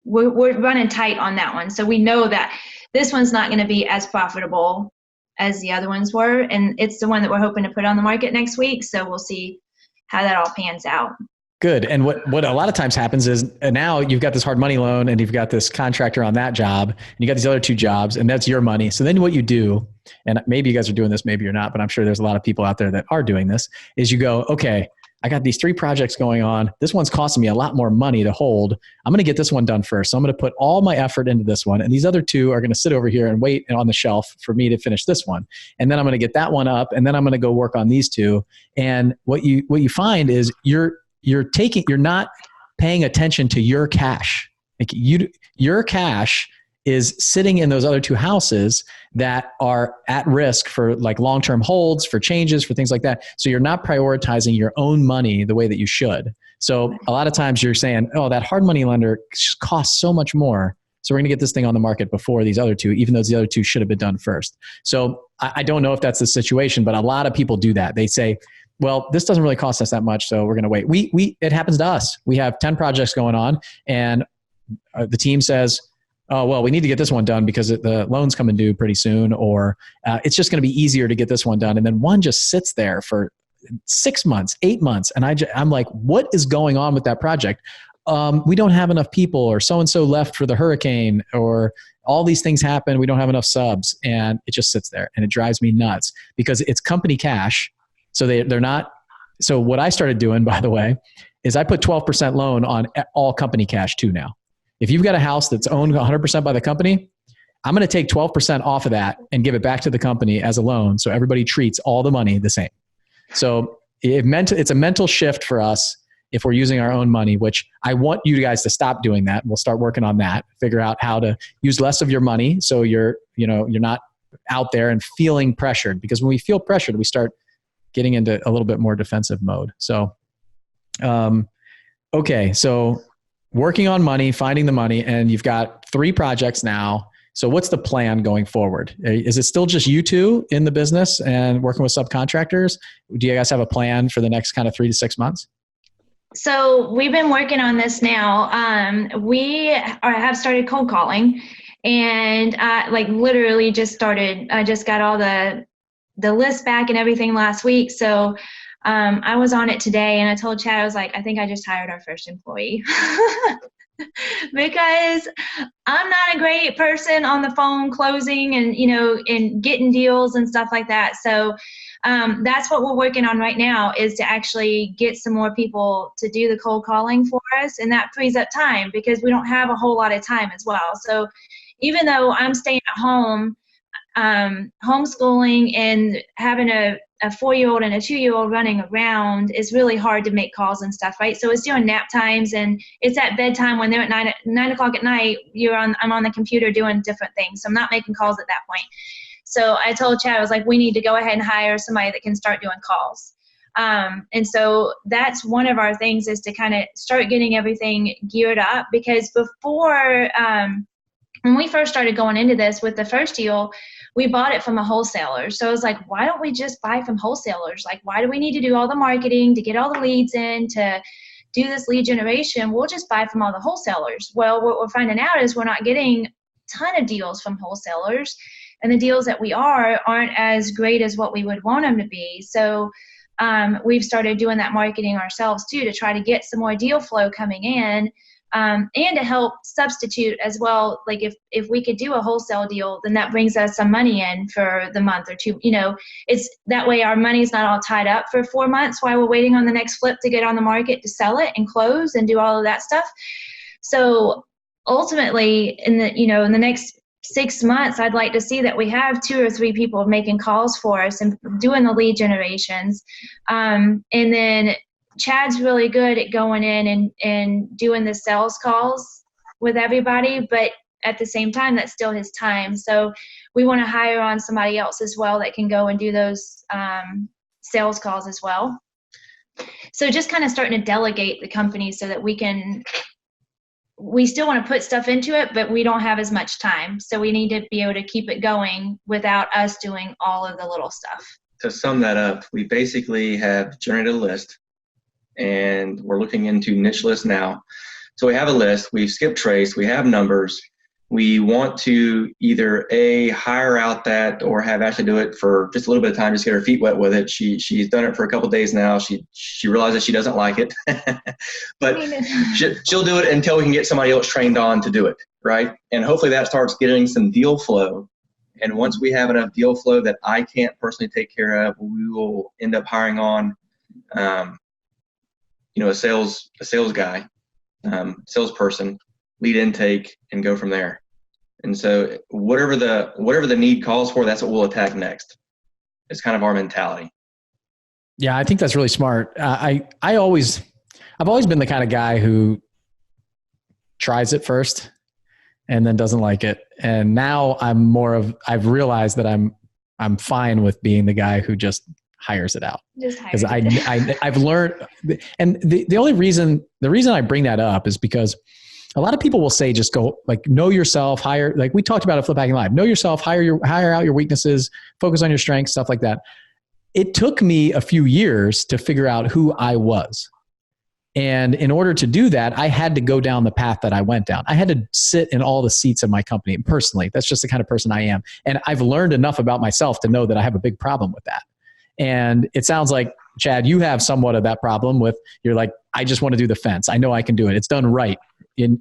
Speaker 4: we're running tight on that one. So we know that this one's not going to be as profitable as the other ones were. And it's the one that we're hoping to put on the market next week. So we'll see how that all pans out.
Speaker 3: Good. And what a lot of times happens is now you've got this hard money loan and you've got this contractor on that job and you got these other two jobs, and that's your money. So then what you do, and maybe you guys are doing this, maybe you're not, but I'm sure there's a lot of people out there that are doing this, is you go, okay, I got these 3 projects going on. This one's costing me a lot more money to hold. I'm going to get this one done first. So I'm going to put all my effort into this one. And these other 2 are going to sit over here and wait on the shelf for me to finish this one. And then I'm going to get that one up, and then I'm going to go work on these 2. And what you find is you're not paying attention to your cash. Your cash is sitting in those other 2 houses that are at risk for long-term holds, for changes, for things like that. So you're not prioritizing your own money the way that you should. So a lot of times you're saying, oh, that hard money lender costs so much more, so we're going to get this thing on the market before these other 2, even though the other 2 should have been done first. So I don't know if that's the situation, but a lot of people do that. They say, well, this doesn't really cost us that much, so we're going to wait. It happens to us. We have 10 projects going on, and the team says, oh, well, we need to get this one done because the loan's coming due pretty soon, or it's just going to be easier to get this one done. And then one just sits there for 6 months, 8 months. And I'm like, what is going on with that project? We don't have enough people, or so-and-so left for the hurricane, or all these things happen. We don't have enough subs, and it just sits there, and it drives me nuts because it's company cash. So they're not. So what I started doing, by the way, is I put 12% loan on all company cash too now. If you've got a house that's owned 100% by the company, I'm going to take 12% off of that and give it back to the company as a loan. So everybody treats all the money the same. So it's a mental shift for us if we're using our own money, which I want you guys to stop doing that. We'll start working on that, figure out how to use less of your money. So you're not out there and feeling pressured, because when we feel pressured, we start getting into a little bit more defensive mode. So, okay. So working on money, finding the money, and you've got 3 projects now. So what's the plan going forward? Is it still just you 2 in the business and working with subcontractors? Do you guys have a plan for the next kind of 3 to 6 months?
Speaker 4: So we've been working on this now. We have started cold calling, and literally just started. I just got all the list back and everything last week. So I was on it today, and I told Chad, I was like, I think I just hired our first employee because I'm not a great person on the phone closing and getting deals and stuff like that. So that's what we're working on right now, is to actually get some more people to do the cold calling for us. And that frees up time because we don't have a whole lot of time as well. So even though I'm staying at home, homeschooling and having a 4-year-old and a 2-year-old running around is really hard to make calls and stuff, right? So it's during nap times and it's at bedtime when they're at 9 o'clock at night. I'm on the computer doing different things. So I'm not making calls at that point. So I told Chad, I was like, we need to go ahead and hire somebody that can start doing calls. And so that's one of our things, is to kind of start getting everything geared up, because before, when we first started going into this with the first deal, we bought it from a wholesaler. So I was like, why don't we just buy from wholesalers? Like, why do we need to do all the marketing to get all the leads in, to do this lead generation? We'll just buy from all the wholesalers. Well, what we're finding out is we're not getting a ton of deals from wholesalers, and the deals that we aren't as great as what we would want them to be. So we've started doing that marketing ourselves too, to try to get some more deal flow coming in. And to help substitute as well. Like if we could do a wholesale deal, then that brings us some money in for the month or two. It's that way our money's not all tied up for 4 months while we're waiting on the next flip to get on the market to sell it and close and do all of that stuff. So ultimately in the next 6 months, I'd like to see that we have 2 or 3 people making calls for us and doing the lead generations. And then Chad's really good at going in and doing the sales calls with everybody, but at the same time, that's still his time. So we want to hire on somebody else as well that can go and do those sales calls as well. So just kind of starting to delegate the company so that we still want to put stuff into it, but we don't have as much time. So we need to be able to keep it going without us doing all of the little stuff.
Speaker 1: To sum that up, we basically have generated a list, and we're looking into niche lists now. So we have a list, we've skipped trace, we have numbers. We want to either hire out that, or have Ashly do it for just a little bit of time, just get her feet wet with it. She's done it for a couple of days now. She realizes she doesn't like it, but she'll do it until we can get somebody else trained on to do it, right? And hopefully that starts getting some deal flow. And once we have enough deal flow that I can't personally take care of, we will end up hiring on a sales guy, salesperson, lead intake, and go from there. And so whatever the need calls for, that's what we'll attack next. It's kind of our mentality.
Speaker 3: Yeah, I think that's really smart. I've always been the kind of guy who tries it first and then doesn't like it. And now I've realized that I'm fine with being the guy who just hires it out. Because I've learned, and the only reason I bring that up is because a lot of people will say, just go, like, know yourself, hire, like we talked about at Flip Hacking Live, know yourself, hire out your weaknesses, focus on your strengths, stuff like that. It took me a few years to figure out who I was. And in order to do that, I had to go down the path that I went down. I had to sit in all the seats of my company personally. That's just the kind of person I am. And I've learned enough about myself to know that I have a big problem with that. And it sounds like, Chad, you have somewhat of that problem with, you're like, I just want to do the fence. I know I can do it. It's done right.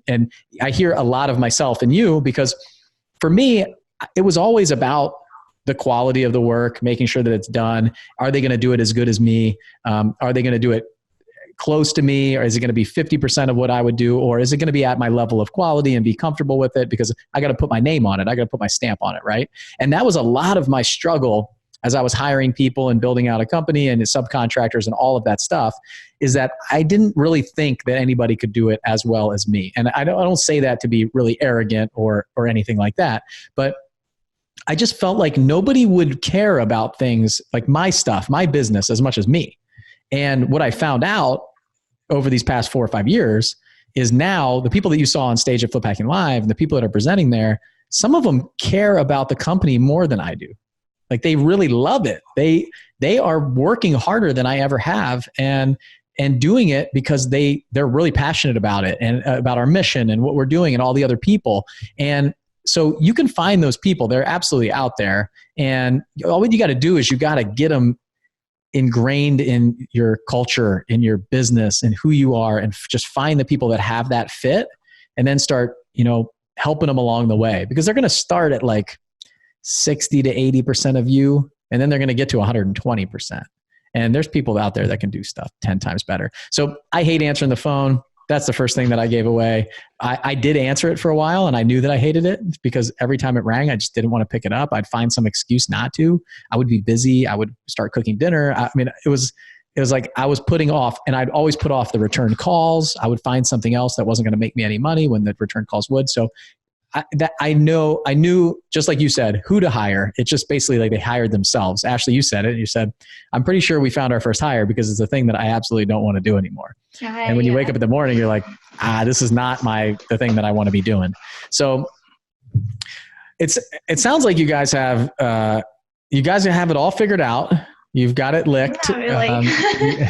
Speaker 3: And I hear a lot of myself in you, because for me, it was always about the quality of the work, making sure that it's done. Are they going to do it as good as me? Are they going to do it close to me? Or is it going to be 50% of what I would do? Or is it going to be at my level of quality and be comfortable with it? Because I got to put my name on it. I got to put my stamp on it. Right. And that was a lot of my struggle as I was hiring people and building out a company and subcontractors and all of that stuff, is that I didn't really think that anybody could do it as well as me. And I don't say that to be really arrogant or anything like that, but I just felt like nobody would care about things like my stuff, my business, as much as me. And what I found out over these past 4 or 5 years is now the people that you saw on stage at Flip Hacking Live and the people that are presenting there, some of them care about the company more than I do. Like, they really love it. They are working harder than I ever have, and doing it because they're really passionate about it and about our mission and what we're doing and all the other people. And so you can find those people. They're absolutely out there. And all you got to do is you got to get them ingrained in your culture, in your business, and who you are, and just find the people that have that fit, and then start, helping them along the way, because they're going to start at like 60 to 80% of you, and then they're going to get to 120%. And there's people out there that can do stuff 10 times better. So I hate answering the phone. That's the first thing that I gave away. I did answer it for a while, and I knew that I hated it because every time it rang, I just didn't want to pick it up. I'd find some excuse not to. I would be busy. I would start cooking dinner. I mean, it was like I was putting off, and I'd always put off the return calls. I would find something else that wasn't going to make me any money when the return calls would. So I knew, just like you said, who to hire. It's just basically like they hired themselves. Ashly, you said it. You said, I'm pretty sure we found our first hire because it's a thing that I absolutely don't want to do anymore. And when you wake up in the morning, you're like, this is not the thing that I want to be doing. So it sounds like you guys have it all figured out. You've got it licked.
Speaker 4: Not really.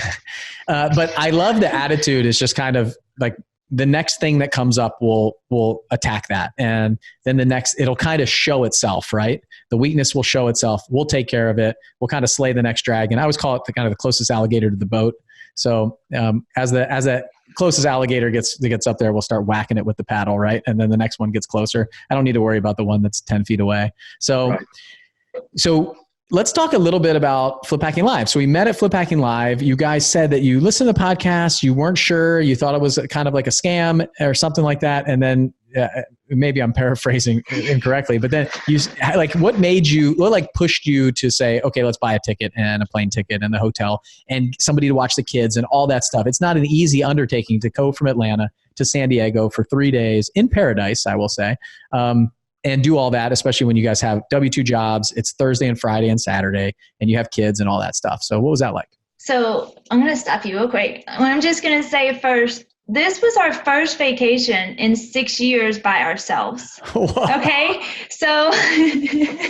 Speaker 3: But I love the attitude. It's just kind of like, the next thing that comes up will attack that. And then it'll kind of show itself, right? The weakness will show itself. We'll take care of it. We'll kind of slay the next dragon. I always call it the closest alligator to the boat. So as that closest alligator gets up there, we'll start whacking it with the paddle, right? And then the next one gets closer. I don't need to worry about the one that's 10 feet away. So let's talk a little bit about Flip Hacking Live. So we met at Flip Hacking Live. You guys said that you listened to the podcast. You weren't sure. You thought it was kind of like a scam or something like that. And then maybe I'm paraphrasing incorrectly, but then what pushed you to say, okay, let's buy a ticket and a plane ticket and the hotel and somebody to watch the kids and all that stuff. It's not an easy undertaking to go from Atlanta to San Diego for 3 days in paradise, I will say. And do all that, especially when you guys have W-2 jobs. It's Thursday and Friday and Saturday, and you have kids and all that stuff. So what was that like?
Speaker 4: So I'm going to stop you real quick. I'm just going to say first, this was our first vacation in 6 years by ourselves. Okay. So it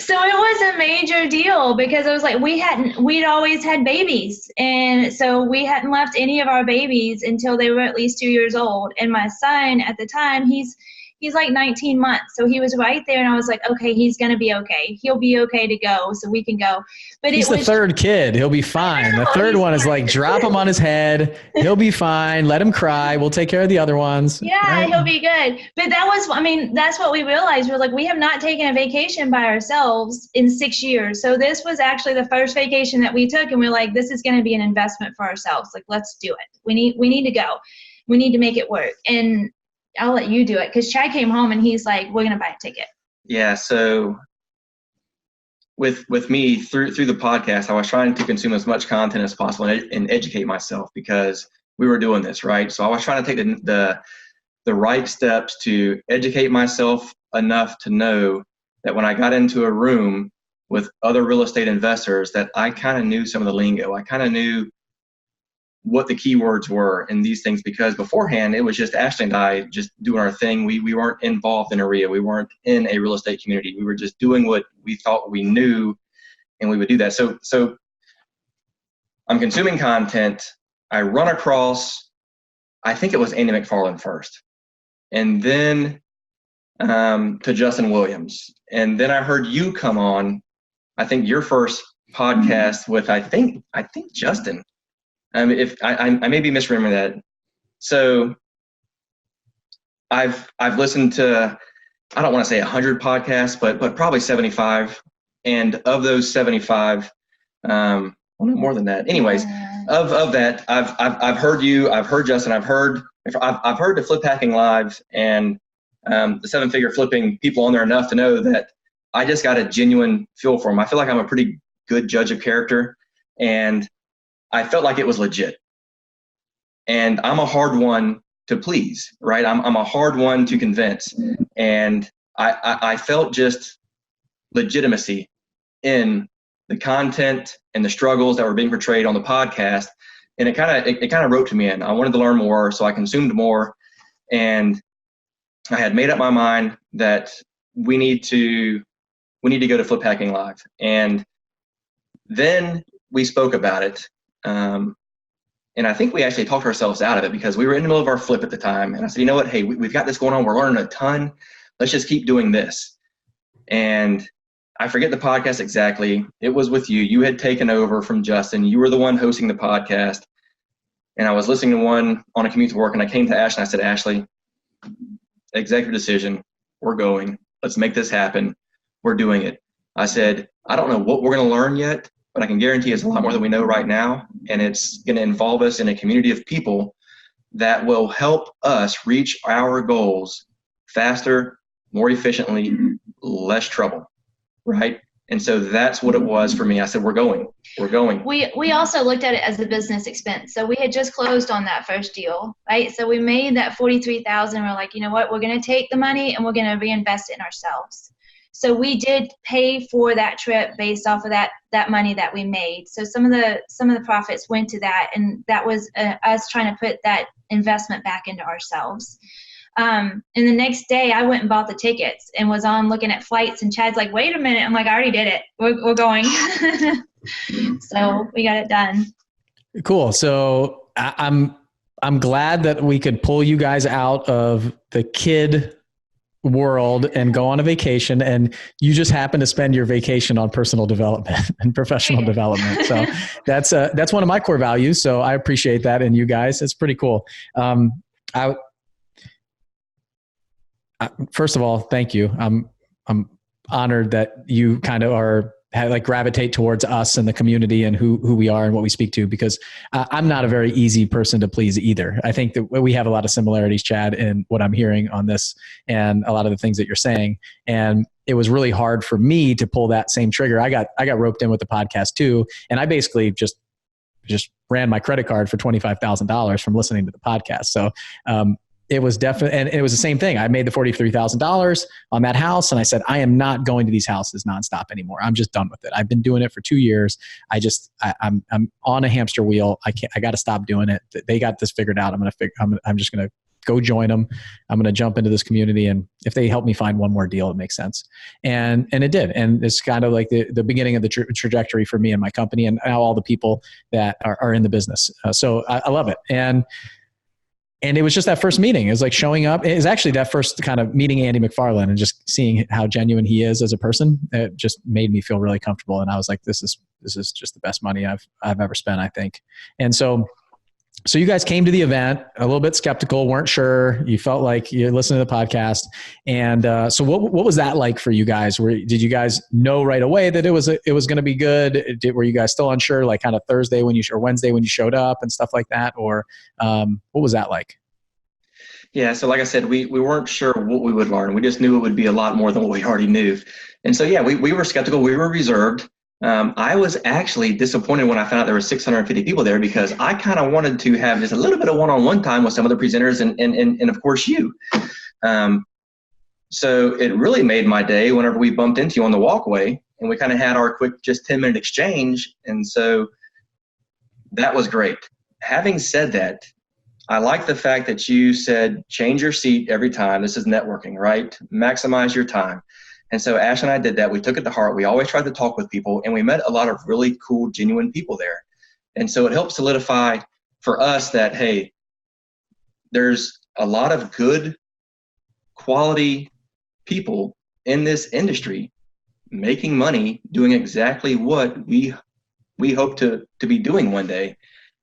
Speaker 4: was a major deal because it was like, we'd always had babies. And so we hadn't left any of our babies until they were at least 2 years old. And my son at the time, he's like 19 months. So he was right there. And I was like, okay, he's going to be okay. He'll be okay to go. So we can go. But
Speaker 3: he's the third kid. He'll be fine. The third one is like, drop him on his head. He'll be fine. Let him cry. We'll take care of the other ones.
Speaker 4: Yeah, right? He'll be good. But that's what we realized. We're like, we have not taken a vacation by ourselves in 6 years. So this was actually the first vacation that we took. And we're like, this is going to be an investment for ourselves. Like, let's do it. We need to go. We need to make it work. And I'll let you do it because Chad came home and he's like, we're going to buy a ticket.
Speaker 1: Yeah. So with me through the podcast, I was trying to consume as much content as possible and educate myself because we were doing this, right? So I was trying to take the right steps to educate myself enough to know that when I got into a room with other real estate investors that I kind of knew some of the lingo. I kind of knew what the keywords were in these things because beforehand it was just Ashly and I just doing our thing. We weren't involved in a REIA. We weren't in a real estate community. We were just doing what we thought we knew and we would do that. So I'm consuming content. I run across, I think it was Andy McFarland first, and then to Justin Williams. And then I heard you come on, I think your first podcast with, I think Justin. If I may be misremembering that. So I've listened to, I don't want to say 100 podcasts, but probably 75. And of those 75, well, no more than that. Anyways, of that, I've heard you, I've heard Justin, I've heard the Flip Hacking Live and the 7-figure flipping people on there enough to know that I just got a genuine feel for them. I feel like I'm a pretty good judge of character, and I felt like it was legit. And I'm a hard one to please, right? I'm a hard one to convince. And I felt just legitimacy in the content and the struggles that were being portrayed on the podcast. And it kind of roped me in. I wanted to learn more, so I consumed more. And I had made up my mind that we need to go to Flip Hacking Live. And then we spoke about it. And I think we actually talked ourselves out of it because we were in the middle of our flip at the time. And I said, you know what? Hey, we've got this going on. We're learning a ton. Let's just keep doing this. And I forget the podcast exactly. It was with you. You had taken over from Justin. You were the one hosting the podcast. And I was listening to one on a commute to work. And I came to Ashly and I said, Ashly, executive decision. We're going. Let's make this happen. We're doing it. I said, I don't know what we're going to learn yet, but I can guarantee it's a lot more than we know right now. And it's going to involve us in a community of people that will help us reach our goals faster, more efficiently, less trouble, right? And so that's what it was for me. I said, we're going.
Speaker 4: We also looked at it as a business expense. So we had just closed on that first deal, right? So we made that $43,000. We're like, you know what? We're going to take the money and we're going to reinvest it in ourselves. So we did pay for that trip based off of that money that we made. So some of the profits went to that, and that was us trying to put that investment back into ourselves. And the next day I went and bought the tickets and was on looking at flights, and Chad's like, wait a minute. I'm like, I already did it. We're going. So we got it done.
Speaker 3: Cool. So I'm glad that we could pull you guys out of the kid world and go on a vacation, and you just happen to spend your vacation on personal development and professional development. So that's one of my core values. So I appreciate that in you guys. It's pretty cool. First of all, thank you. I'm honored that you kind of gravitate towards us and the community and who we are and what we speak to, because I'm not a very easy person to please either. I think that we have a lot of similarities, Chad, in what I'm hearing on this and a lot of the things that you're saying. And it was really hard for me to pull that same trigger. I got roped in with the podcast too. And I basically just ran my credit card for $25,000 from listening to the podcast. So, it was definitely, and it was the same thing. I made the $43,000 on that house, and I said, I am not going to these houses nonstop anymore. I'm just done with it. I've been doing it for 2 years. I'm on a hamster wheel. I got to stop doing it. They got this figured out. I'm just going to go join them. I'm going to jump into this community, and if they help me find one more deal, it makes sense. And it did. And it's kind of like the beginning of the trajectory for me and my company, and now all the people that are in the business. So I love it. And it was just that first meeting. It was like showing up. It was actually that first kind of meeting Andy McFarland and just seeing how genuine he is as a person. It just made me feel really comfortable. And I was like, this is just the best money I've ever spent, I think. And so you guys came to the event a little bit skeptical, weren't sure. You felt like you listened to the podcast. And so what was that like for you guys? Did you guys know right away that it was going to be good? Were you guys still unsure, like kind of Thursday or Wednesday when you showed up and stuff like that? Or what was that like?
Speaker 1: Yeah. So like I said, we weren't sure what we would learn. We just knew it would be a lot more than what we already knew. And so, yeah, we were skeptical. We were reserved. I was actually disappointed when I found out there were 650 people there, because I kind of wanted to have just a little bit of one-on-one time with some of the presenters and of course you. So it really made my day whenever we bumped into you on the walkway and we kind of had our quick, just 10-minute exchange. And so that was great. Having said that, I like the fact that you said, change your seat every time. This is networking, right? Maximize your time. And so Ash and I did that. We took it to heart. We always tried to talk with people, and we met a lot of really cool, genuine people there. And so it helped solidify for us that, hey, there's a lot of good quality people in this industry making money, doing exactly what we hope to be doing one day,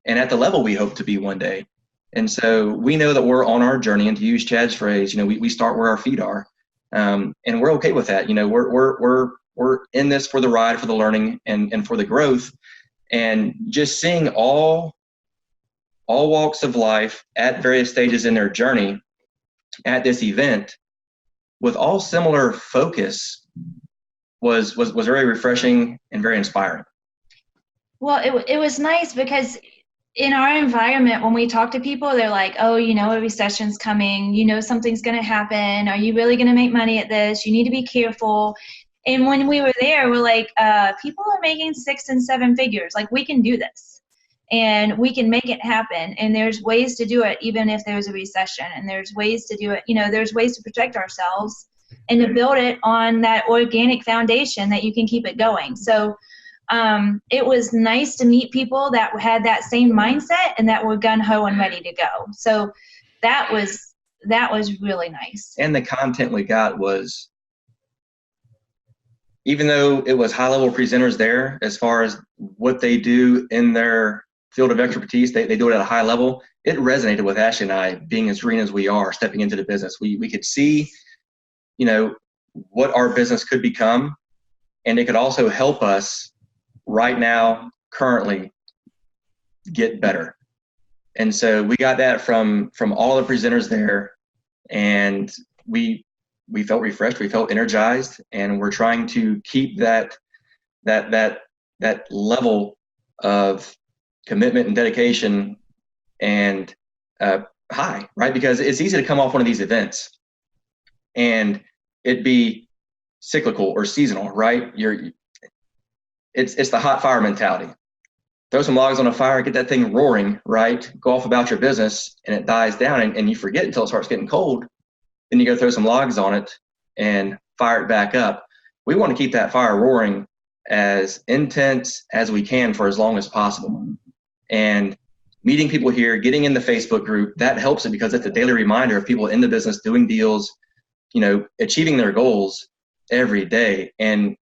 Speaker 1: and at the level we hope to be one day. And so we know that we're on our journey, and to use Chad's phrase, we start where our feet are. And we're okay with that. We're in this for the ride, for the learning, and for the growth, and just seeing all walks of life at various stages in their journey at this event with all similar focus was very refreshing and very inspiring.
Speaker 4: Well, it was nice because in our environment, when we talk to people, they're like, oh, a recession's coming, something's going to happen. Are you really going to make money at this? You need to be careful. And when we were there, we're like, people are making 6 and 7 figures. Like, we can do this and we can make it happen. And there's ways to do it, even if there's a recession, and there's ways to do it. There's ways to protect ourselves and to build it on that organic foundation that you can keep it going. So it was nice to meet people that had that same mindset and that were gung-ho and ready to go. So that was really nice. And
Speaker 1: the content we got was, even though it was high-level presenters there, as far as what they do in their field of expertise, they do it at a high level. It resonated with Ashly and I, being as green as we are, stepping into the business. We could see, what our business could become. and it could also help us right now, currently, get better. And so we got that from all the presenters there, and we felt refreshed, we felt energized, and we're trying to keep that level of commitment and dedication and high, right? Because it's easy to come off one of these events and it be cyclical or seasonal, right? It's the hot fire mentality. Throw some logs on a fire, get that thing roaring, right? Go off about your business, and it dies down, and you forget until it starts getting cold. Then you go throw some logs on it and fire it back up. We want to keep that fire roaring as intense as we can for as long as possible. And meeting people here, getting in the Facebook group, that helps it because it's a daily reminder of people in the business doing deals, achieving their goals every day. And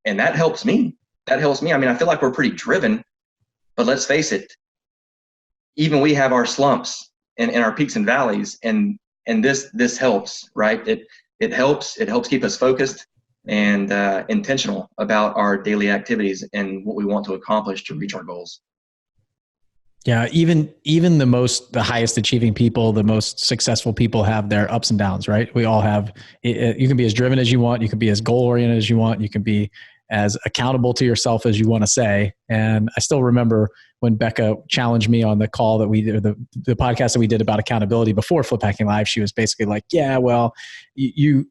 Speaker 1: that helps me. I mean, I feel like we're pretty driven, but let's face it, even we have our slumps and our peaks and valleys, and this helps, right? It helps keep us focused and intentional about our daily activities and what we want to accomplish to reach our goals.
Speaker 3: Yeah, even the highest achieving people, the most successful people have their ups and downs, right? We all have. You can be as driven as you want. You can be as goal oriented as you want. You can be as accountable to yourself as you want to say. And I still remember when Becca challenged me on the call that we did, the podcast that we did about accountability before Flip Hacking Live. She was basically like, "Yeah, well, I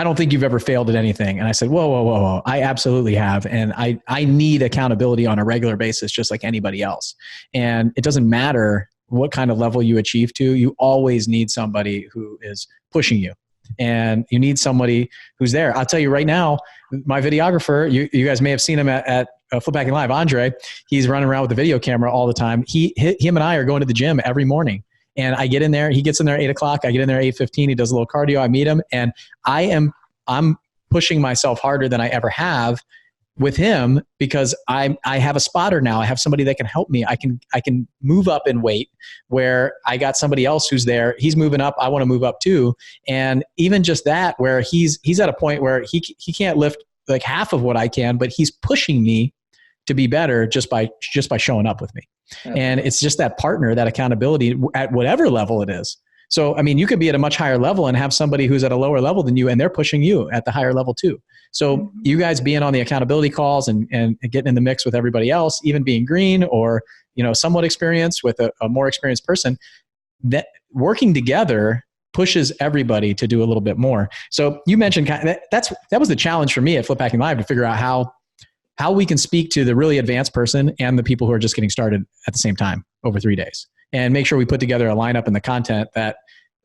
Speaker 3: don't think you've ever failed at anything." And I said, whoa. I absolutely have. And I need accountability on a regular basis, just like anybody else. And it doesn't matter what kind of level you achieve to, you always need somebody who is pushing you. And you need somebody who's there. I'll tell you right now, my videographer, you guys may have seen him at Flip Hacking Live, Andre, he's running around with the video camera all the time. Him and I are going to the gym every morning. And I get in there, he gets in there at 8 o'clock. I get in there at 8:15. He does a little cardio. I meet him, and I'm pushing myself harder than I ever have with him because I have a spotter now. I have somebody that can help me. I can move up in weight where I got somebody else who's there. He's moving up. I want to move up too. And even just that, where he's at a point where he can't lift like half of what I can, but he's pushing me to be better just by showing up with me. And it's just that partner, that accountability at whatever level it is. So, I mean, you could be at a much higher level and have somebody who's at a lower level than you, and they're pushing you at the higher level too. So you guys being on the accountability calls and getting in the mix with everybody else, even being green or, somewhat experienced with a more experienced person, that working together pushes everybody to do a little bit more. So you mentioned that was the challenge for me at Flip Hacking Live, to figure out how we can speak to the really advanced person and the people who are just getting started at the same time over 3 days, and make sure we put together a lineup in the content that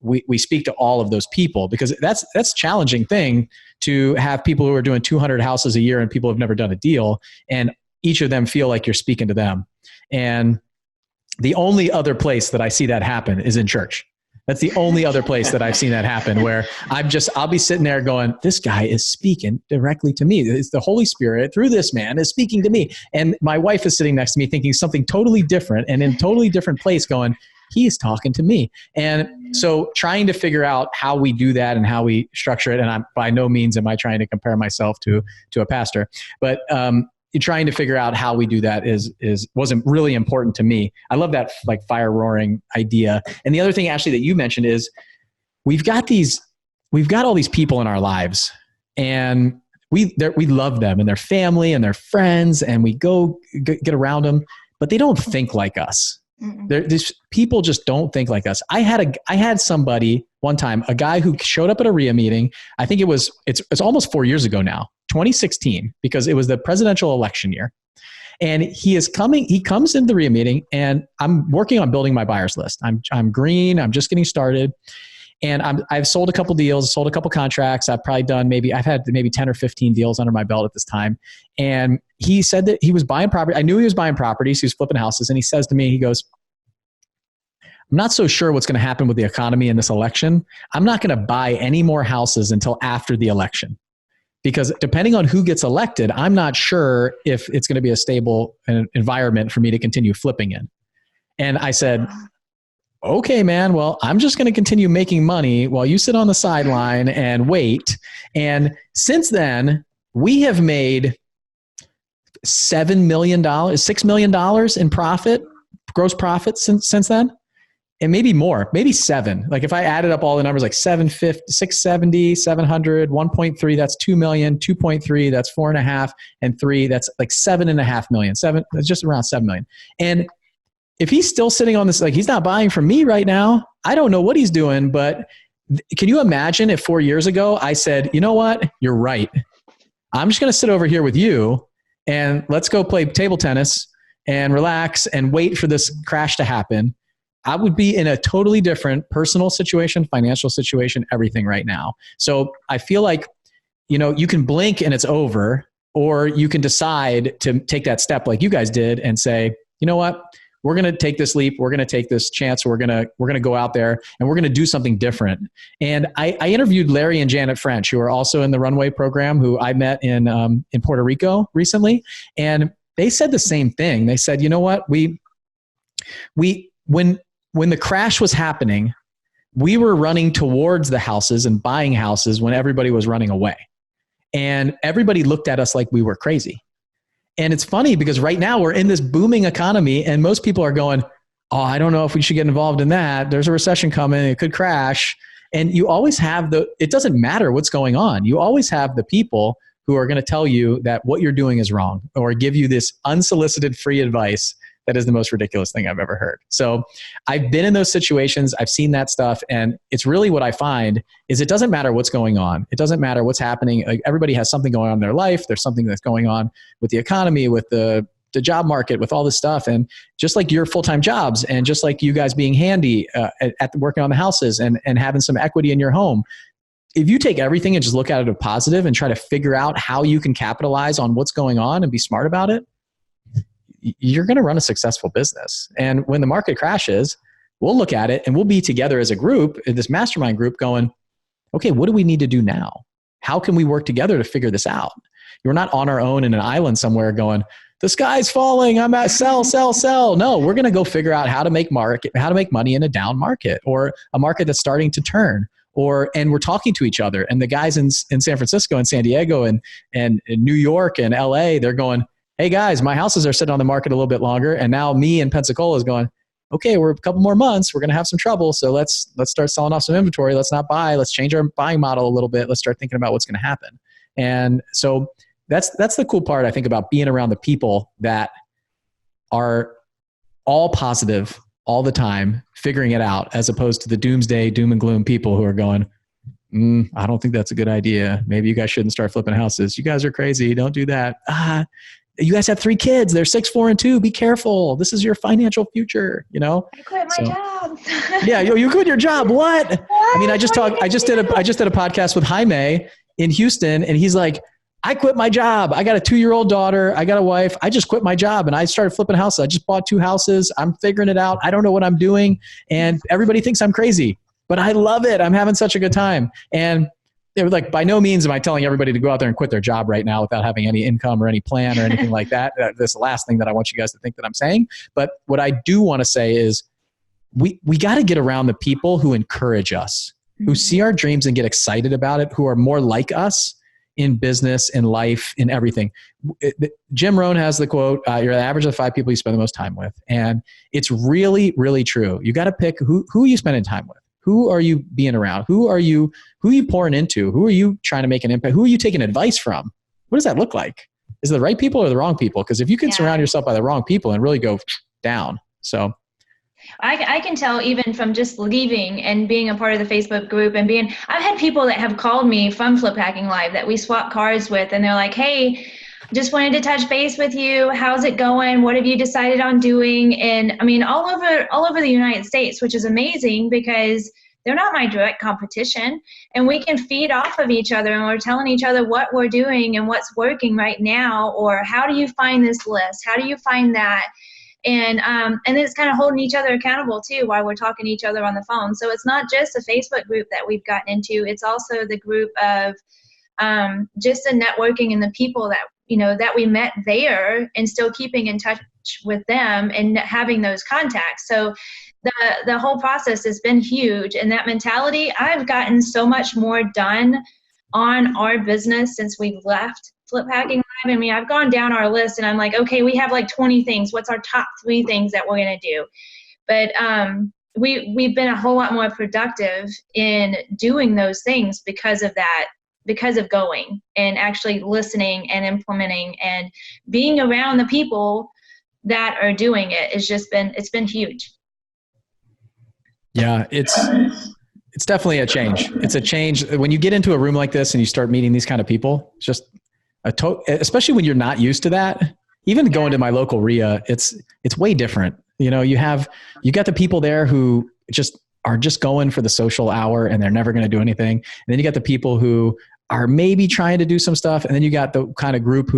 Speaker 3: we speak to all of those people, because that's a challenging thing to have people who are doing 200 houses a year and people have never done a deal, and each of them feel like you're speaking to them. And the only other place that I see that happen is in church. That's the only other place that I've seen that happen, where I'll be sitting there going, this guy is speaking directly to me. It's the Holy Spirit through this man is speaking to me. And my wife is sitting next to me thinking something totally different and in a totally different place going, he is talking to me. And so trying to figure out how we do that and how we structure it. And I'm by no means am I trying to compare myself to a pastor, but trying to figure out how we do that wasn't really important to me. I love that like fire roaring idea. And the other thing, Ashly, that you mentioned is we've got all these people in our lives, and we love them and their family and their friends, and we go get around them, but they don't think like us. These people just don't think like us. I had somebody one time, a guy who showed up at a RIA meeting. I think it's almost 4 years ago now, 2016, because it was the presidential election year. And he comes into the RIA meeting, and I'm working on building my buyers list. I'm green. I'm just getting started. And I've sold a couple deals, sold a couple contracts. I've had maybe 10 or 15 deals under my belt at this time. And he said that he was buying property. I knew he was buying properties. He was flipping houses. And he says to me, he goes, I'm not so sure what's going to happen with the economy in this election. I'm not going to buy any more houses until after the election, because depending on who gets elected, I'm not sure if it's going to be a stable environment for me to continue flipping in. And I said, okay, man, well, I'm just going to continue making money while you sit on the sideline and wait. And since then, we have made $7 million, $6 million in profit, gross profit since then. And maybe more, maybe 7. Like if I added up all the numbers, like 750, 670, 700, 1.3, that's 2 million, 2.3, that's 4.5, and 3, that's like 7.5 million. That's just around 7 million. And if he's still sitting on this, like he's not buying from me right now, I don't know what he's doing, but can you imagine if 4 years ago I said, you know what, you're right. I'm just going to sit over here with you and let's go play table tennis and relax and wait for this crash to happen. I would be in a totally different personal situation, financial situation, everything right now. So I feel like, you can blink and it's over, or you can decide to take that step like you guys did and say, you know what, we're going to take this leap. We're going to take this chance. We're going to go out there and we're going to do something different. And I interviewed Larry and Janet French, who are also in the Runway program, who I met in Puerto Rico recently. And they said the same thing. They said, you know what, when the crash was happening, we were running towards the houses and buying houses when everybody was running away. And everybody looked at us like we were crazy. And it's funny because right now we're in this booming economy and most people are going, oh, I don't know if we should get involved in that. There's a recession coming. It could crash. And you always have it doesn't matter what's going on. You always have the people who are going to tell you that what you're doing is wrong or give you this unsolicited free advice that is the most ridiculous thing I've ever heard. So I've been in those situations. I've seen that stuff. And it's really what I find is it doesn't matter what's going on. It doesn't matter what's happening. Like everybody has something going on in their life. There's something that's going on with the economy, with the job market, with all this stuff. And just like your full-time jobs and just like you guys being handy at working on the houses and having some equity in your home, if you take everything and just look at it as positive and try to figure out how you can capitalize on what's going on and be smart about it, you're going to run a successful business. And when the market crashes, we'll look at it and we'll be together as a group, in this mastermind group going, okay, what do we need to do now? How can we work together to figure this out? You're not on our own in an island somewhere going, the sky's falling, I'm at sell. No, we're going to go figure out how to make money in a down market or a market that's starting to turn. And we're talking to each other. And the guys in San Francisco and San Diego and New York and LA, they're going, hey guys, my houses are sitting on the market a little bit longer. And now me in Pensacola is going, okay, we're a couple more months. We're going to have some trouble. So let's start selling off some inventory. Let's not buy. Let's change our buying model a little bit. Let's start thinking about what's going to happen. And so that's the cool part, I think, about being around the people that are all positive all the time, figuring it out, as opposed to the doomsday, doom and gloom people who are going, I don't think that's a good idea. Maybe you guys shouldn't start flipping houses. You guys are crazy. Don't do that. You guys have 3 kids. They're 6, 4, and 2. Be careful. This is your financial future,
Speaker 4: I quit my job.
Speaker 3: Yeah, you quit your job. What? I mean, I just did a podcast with Jaime in Houston, and he's like, I quit my job. I got a 2-year-old daughter. I got a wife. I just quit my job and I started flipping houses. I just bought 2 houses. I'm figuring it out. I don't know what I'm doing. And everybody thinks I'm crazy, but I love it. I'm having such a good time. And they were like, by no means am I telling everybody to go out there and quit their job right now without having any income or any plan or anything like that. That's the last thing that I want you guys to think that I'm saying. But what I do want to say is we got to get around the people who encourage us, who see our dreams and get excited about it, who are more like us in business, in life, in everything. Jim Rohn has the quote, you're the average of the 5 people you spend the most time with. And it's really, really true. You got to pick who are you spending time with? Who are you being around? Who are you pouring into? Who are you trying to make an impact? Who are you taking advice from? What does that look like? Is it the right people or the wrong people? Because if you can surround yourself by the wrong people and really go down. So
Speaker 4: I can tell even from just leaving and being a part of the Facebook group and I've had people that have called me from Flip Hacking Live that we swap cards with, and they're like, hey, just wanted to touch base with you. How's it going? What have you decided on doing? And I mean, all over the United States, which is amazing because they're not my direct competition, and we can feed off of each other, and we're telling each other what we're doing and what's working right now, or how do you find this list? How do you find that? And then it's kind of holding each other accountable too while we're talking to each other on the phone. So it's not just a Facebook group that we've gotten into. It's also the group of just the networking and the people that, that we met there and still keeping in touch outreach with them and having those contacts. So the whole process has been huge. And that mentality, I've gotten so much more done on our business since we've left Flip Hacking Live. I mean, I've gone down our list and I'm like, okay, we have like 20 things. What's our top 3 things that we're going to do? But we've been a whole lot more productive in doing those things because of that, because of going and actually listening and implementing and being around the people that are doing it. It's been huge.
Speaker 3: Yeah, it's definitely a change. It's a change when you get into a room like this and you start meeting these kind of people. It's just especially when you're not used to that. Even going to my local RIA, it's way different. You know, you got the people there who are just going for the social hour and they're never going to do anything. And then you got the people who are maybe trying to do some stuff. And then you got the kind of group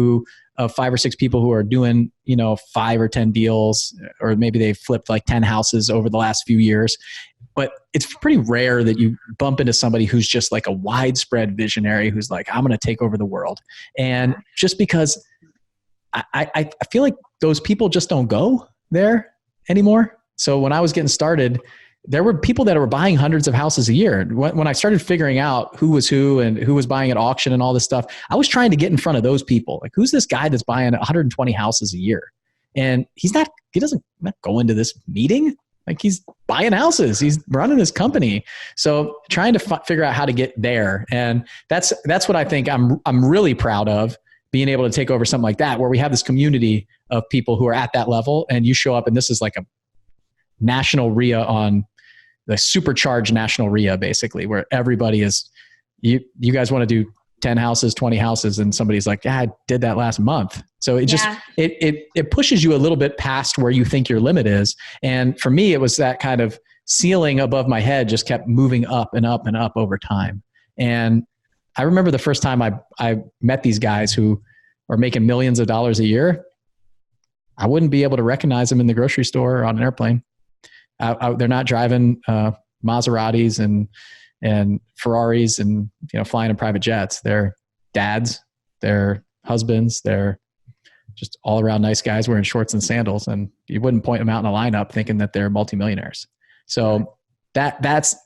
Speaker 3: of 5 or 6 people who are doing, 5 or 10 deals, or maybe they've flipped like 10 houses over the last few years. But it's pretty rare that you bump into somebody who's just like a widespread visionary who's like, I'm going to take over the world. And just because I feel like those people just don't go there anymore. So when I was getting started, there were people that were buying hundreds of houses a year. When I started figuring out who was who and who was buying at auction and all this stuff, I was trying to get in front of those people. Like, who's this guy that's buying 120 houses a year? And he doesn't go into this meeting. Like, he's buying houses. He's running his company. So trying to figure out how to get there. And that's what I think I'm really proud of, being able to take over something like that, where we have this community of people who are at that level, and you show up and this is like a national RIA on the supercharged national RIA, basically, where everybody is, you guys want to do 10 houses, 20 houses. And somebody's like, yeah, I did that last month. So it pushes you a little bit past where you think your limit is. And for me, it was that kind of ceiling above my head just kept moving up and up and up over time. And I remember the first time I met these guys who are making millions of dollars a year. I wouldn't be able to recognize them in the grocery store or on an airplane. They're not driving Maseratis and Ferraris and flying in private jets. They're dads, they're husbands, they're just all around nice guys wearing shorts and sandals, and you wouldn't point them out in a lineup thinking that they're multimillionaires. So that's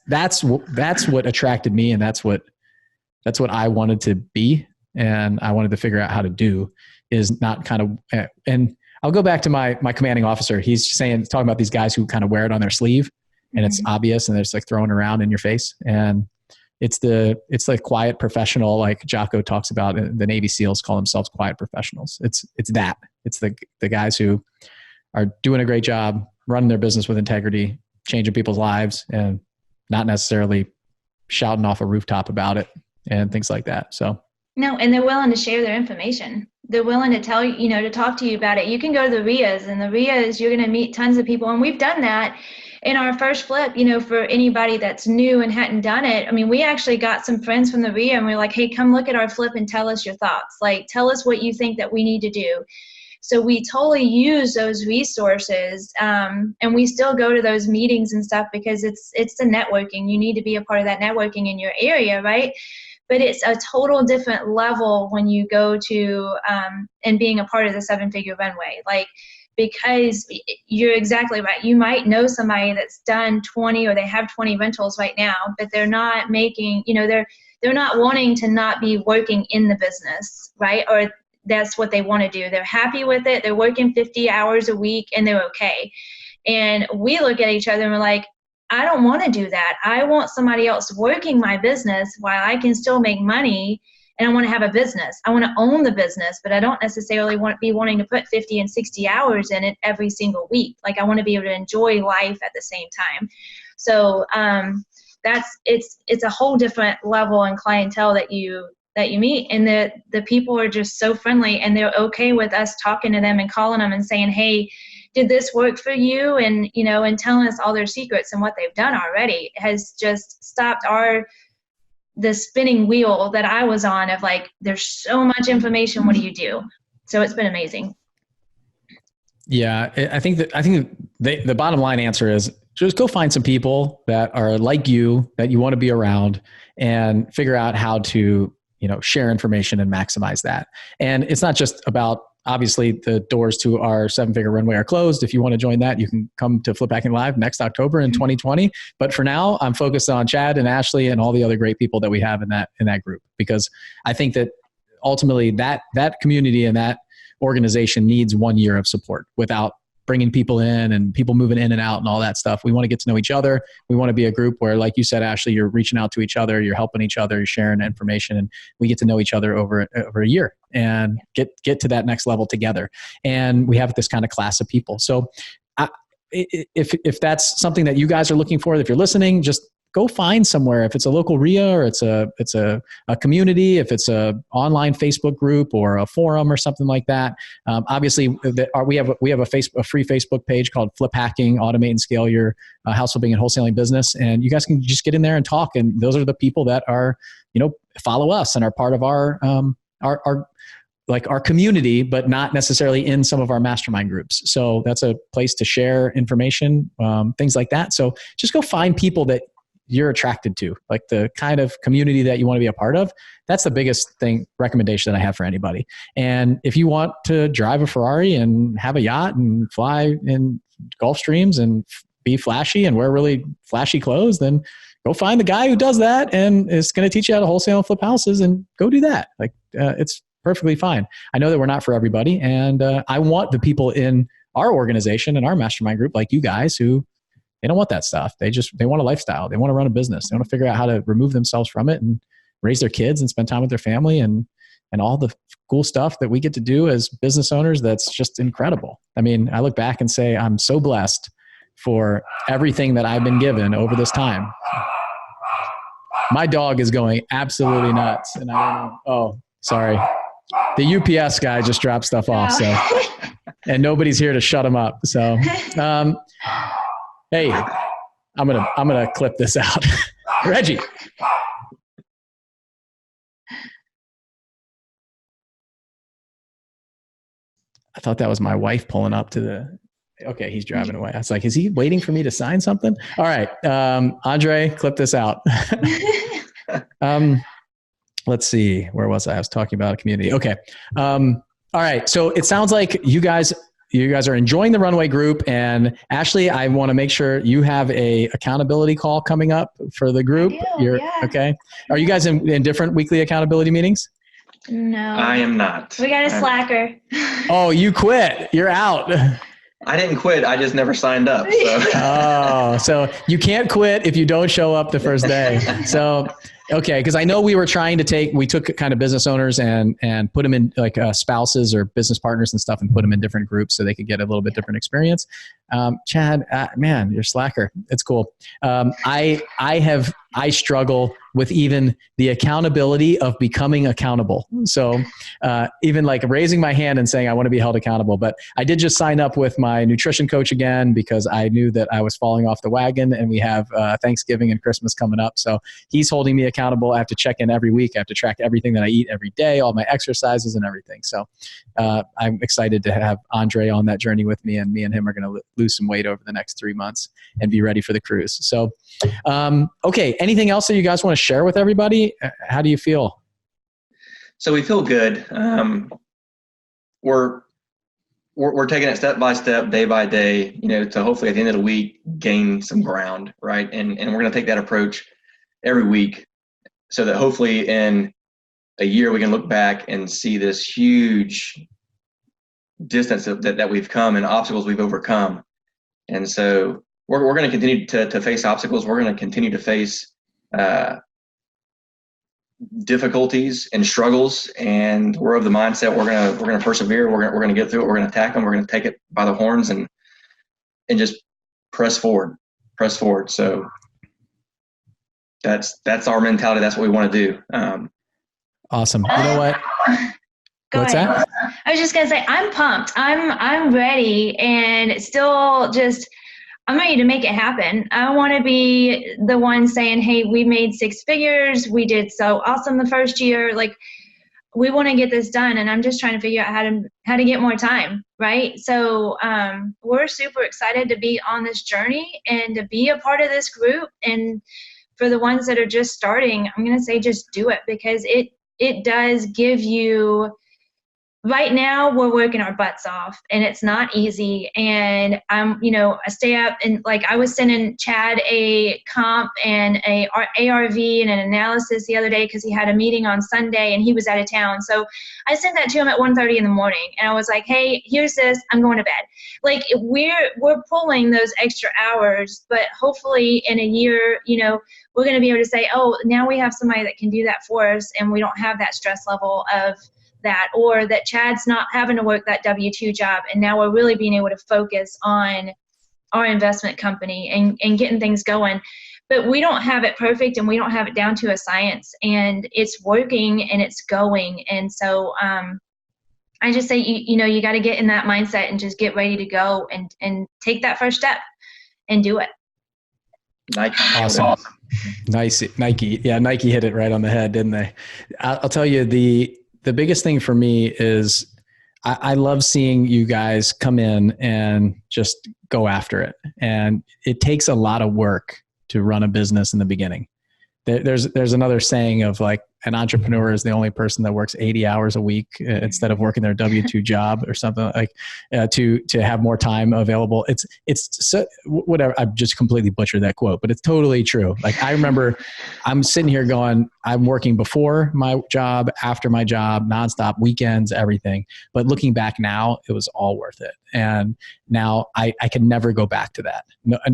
Speaker 3: what attracted me, and that's what I wanted to be, and I wanted to figure out how to do, is not kind of, and I'll go back to my commanding officer. He's talking about these guys who kind of wear it on their sleeve, and it's obvious, and they're just like throwing it around in your face. And it's like quiet professional, like Jocko talks about. The Navy SEALs call themselves quiet professionals. It's the guys who are doing a great job, running their business with integrity, changing people's lives, and not necessarily shouting off a rooftop about it and things like that. So
Speaker 4: no, and they're willing to share their information. They're willing to tell you, to talk to you about it. You can go to the RIAs, and the RIAs, you're going to meet tons of people. And we've done that in our first flip, for anybody that's new and hadn't done it. I mean, we actually got some friends from the RIA, and we're like, hey, come look at our flip and tell us your thoughts. Like, tell us what you think that we need to do. So we totally use those resources, and we still go to those meetings and stuff because it's the networking. You need to be a part of that networking in your area, right? But it's a total different level when you go to and being a part of the 7-figure runway. Like, because you're exactly right. You might know somebody that's done 20, or they have 20 rentals right now, but they're not making, they're not wanting to not be working in the business, right? Or that's what they want to do. They're happy with it. They're working 50 hours a week and they're okay. And we look at each other and we're like, I don't want to do that. I want somebody else working my business while I can still make money, and I want to have a business. I want to own the business, but I don't necessarily want to be wanting to put 50 and 60 hours in it every single week. Like, I want to be able to enjoy life at the same time. So it's a whole different level and clientele that you meet, and the people are just so friendly, and they're okay with us talking to them and calling them and saying, hey, did this work for you? And, and telling us all their secrets, and what they've done already has just stopped the spinning wheel that I was on of like, there's so much information. What do you do? So it's been amazing.
Speaker 3: Yeah. I think the bottom line answer is just go find some people that are like you, that you want to be around, and figure out how to, share information and maximize that. And it's not just about obviously the doors to our 7-Figure Runway are closed. If you want to join that, you can come to Flip Hacking Live next October in 2020. But for now, I'm focused on Chad and Ashly and all the other great people that we have in that group, because I think that ultimately that community and that organization needs 1 year of support without bringing people in and people moving in and out and all that stuff. We want to get to know each other. We want to be a group where, like you said, Ashly, you're reaching out to each other, you're helping each other, you're sharing information, and we get to know each other over a year and get to that next level together. And we have this kind of class of people. So if that's something that you guys are looking for, if you're listening, just go find somewhere. If it's a local RIA or it's a community, if it's a online Facebook group or a forum or something like that. Obviously, we have a free Facebook page called Flip Hacking, Automate and Scale Your House Flipping and Wholesaling Business, and you guys can just get in there and talk. And those are the people that are, follow us and are part of our community, but not necessarily in some of our mastermind groups. So that's a place to share information, things like that. So just go find people that you're attracted to, like the kind of community that you want to be a part of. That's the biggest recommendation that I have for anybody. And if you want to drive a Ferrari and have a yacht and fly in Gulf Streams and be flashy and wear really flashy clothes, then go find the guy who does that and is going to teach you how to wholesale and flip houses, and go do that. It's perfectly fine. I know that we're not for everybody. And I want the people in our organization and our mastermind group, like you guys, who they don't want that stuff. They want a lifestyle. They want to run a business. They want to figure out how to remove themselves from it and raise their kids and spend time with their family and all the cool stuff that we get to do as business owners. That's just incredible. I mean, I look back and say, I'm so blessed for everything that I've been given over this time. My dog is going absolutely nuts. And I don't know. Oh, sorry. The UPS guy just dropped stuff off. So, and nobody's here to shut him up. So, hey, I'm gonna clip this out. Reggie. I thought that was my wife pulling up to the. Okay, he's driving away. I was like, is he waiting for me to sign something? All right, Andre, clip this out. Let's see. Where was I? I was talking about a community. Okay. All right. So it sounds like you guys are enjoying the Runway group. And Ashly, I want to make sure you have a accountability call coming up for the group.
Speaker 4: Yeah.
Speaker 3: Okay. Are you guys in different weekly accountability meetings?
Speaker 4: No.
Speaker 1: I am not.
Speaker 4: We got a slacker.
Speaker 3: Oh, you quit. You're out.
Speaker 1: I didn't quit. I just never signed up. So.
Speaker 3: Oh, so you can't quit if you don't show up the first day. So, okay. Cause I know we took kind of business owners and put them in like spouses or business partners and stuff and put them in different groups so they could get a little bit different experience. Chad, man, you're slacker. It's cool. I struggle with even the accountability of becoming accountable. So even like raising my hand and saying I want to be held accountable. But I did just sign up with my nutrition coach again because I knew that I was falling off the wagon, and we have Thanksgiving and Christmas coming up. So he's holding me accountable. I have to check in every week. I have to track everything that I eat every day, all my exercises and everything. So I'm excited to have Andre on that journey with me, and me and him are going to lose some weight over the next 3 months and be ready for the cruise. So, okay. Anything else that you guys want to share with everybody? How do you feel?
Speaker 1: So we feel good. We're taking it step by step, day by day, to hopefully at the end of the week gain some ground, right? And we're going to take that approach every week so that hopefully in a year we can look back and see this huge distance that we've come and obstacles we've overcome. And so we're going to continue to face obstacles. We're going to continue to face difficulties and struggles, and we're of the mindset we're going to persevere. We're going to get through it. We're going to attack them. We're going to take it by the horns and just press forward. So that's our mentality. That's what we want to do.
Speaker 3: Awesome. You know what? What's that?
Speaker 4: I was just gonna say I'm pumped. I'm ready, and still I'm ready to make it happen. I want to be the one saying, "Hey, we made 6 figures. We did so awesome the first year. Like, we want to get this done." And I'm just trying to figure out how to get more time, right? So we're super excited to be on this journey and to be a part of this group. And for the ones that are just starting, I'm gonna say just do it, because it does give you right now we're working our butts off and it's not easy. And I stay up and like I was sending Chad a comp and a ARV and an analysis the other day because he had a meeting on Sunday and he was out of town. So I sent that to him at 1:30 in the morning and I was like, hey, here's this, I'm going to bed. Like we're pulling those extra hours, but hopefully in a year, we're going to be able to say, oh, now we have somebody that can do that for us and we don't have that stress level of that, or that Chad's not having to work that W-2 job. And now we're really being able to focus on our investment company and getting things going. But we don't have it perfect and we don't have it down to a science, and it's working and it's going. And so I just say, you got to get in that mindset and just get ready to go and take that first step and do it.
Speaker 1: Nike.
Speaker 3: Awesome. Nice. Nike. Yeah. Nike hit it right on the head, didn't they? I'll tell you, the biggest thing for me is I love seeing you guys come in and just go after it. And it takes a lot of work to run a business in the beginning. There's another saying of like, an entrepreneur is the only person that works 80 hours a week instead of working their W-2 job or something like to have more time available. It's so, whatever. I've just completely butchered that quote, but it's totally true. Like I remember I'm sitting here going, I'm working before my job, after my job, nonstop, weekends, everything. But looking back now, it was all worth it. And now I can never go back to that.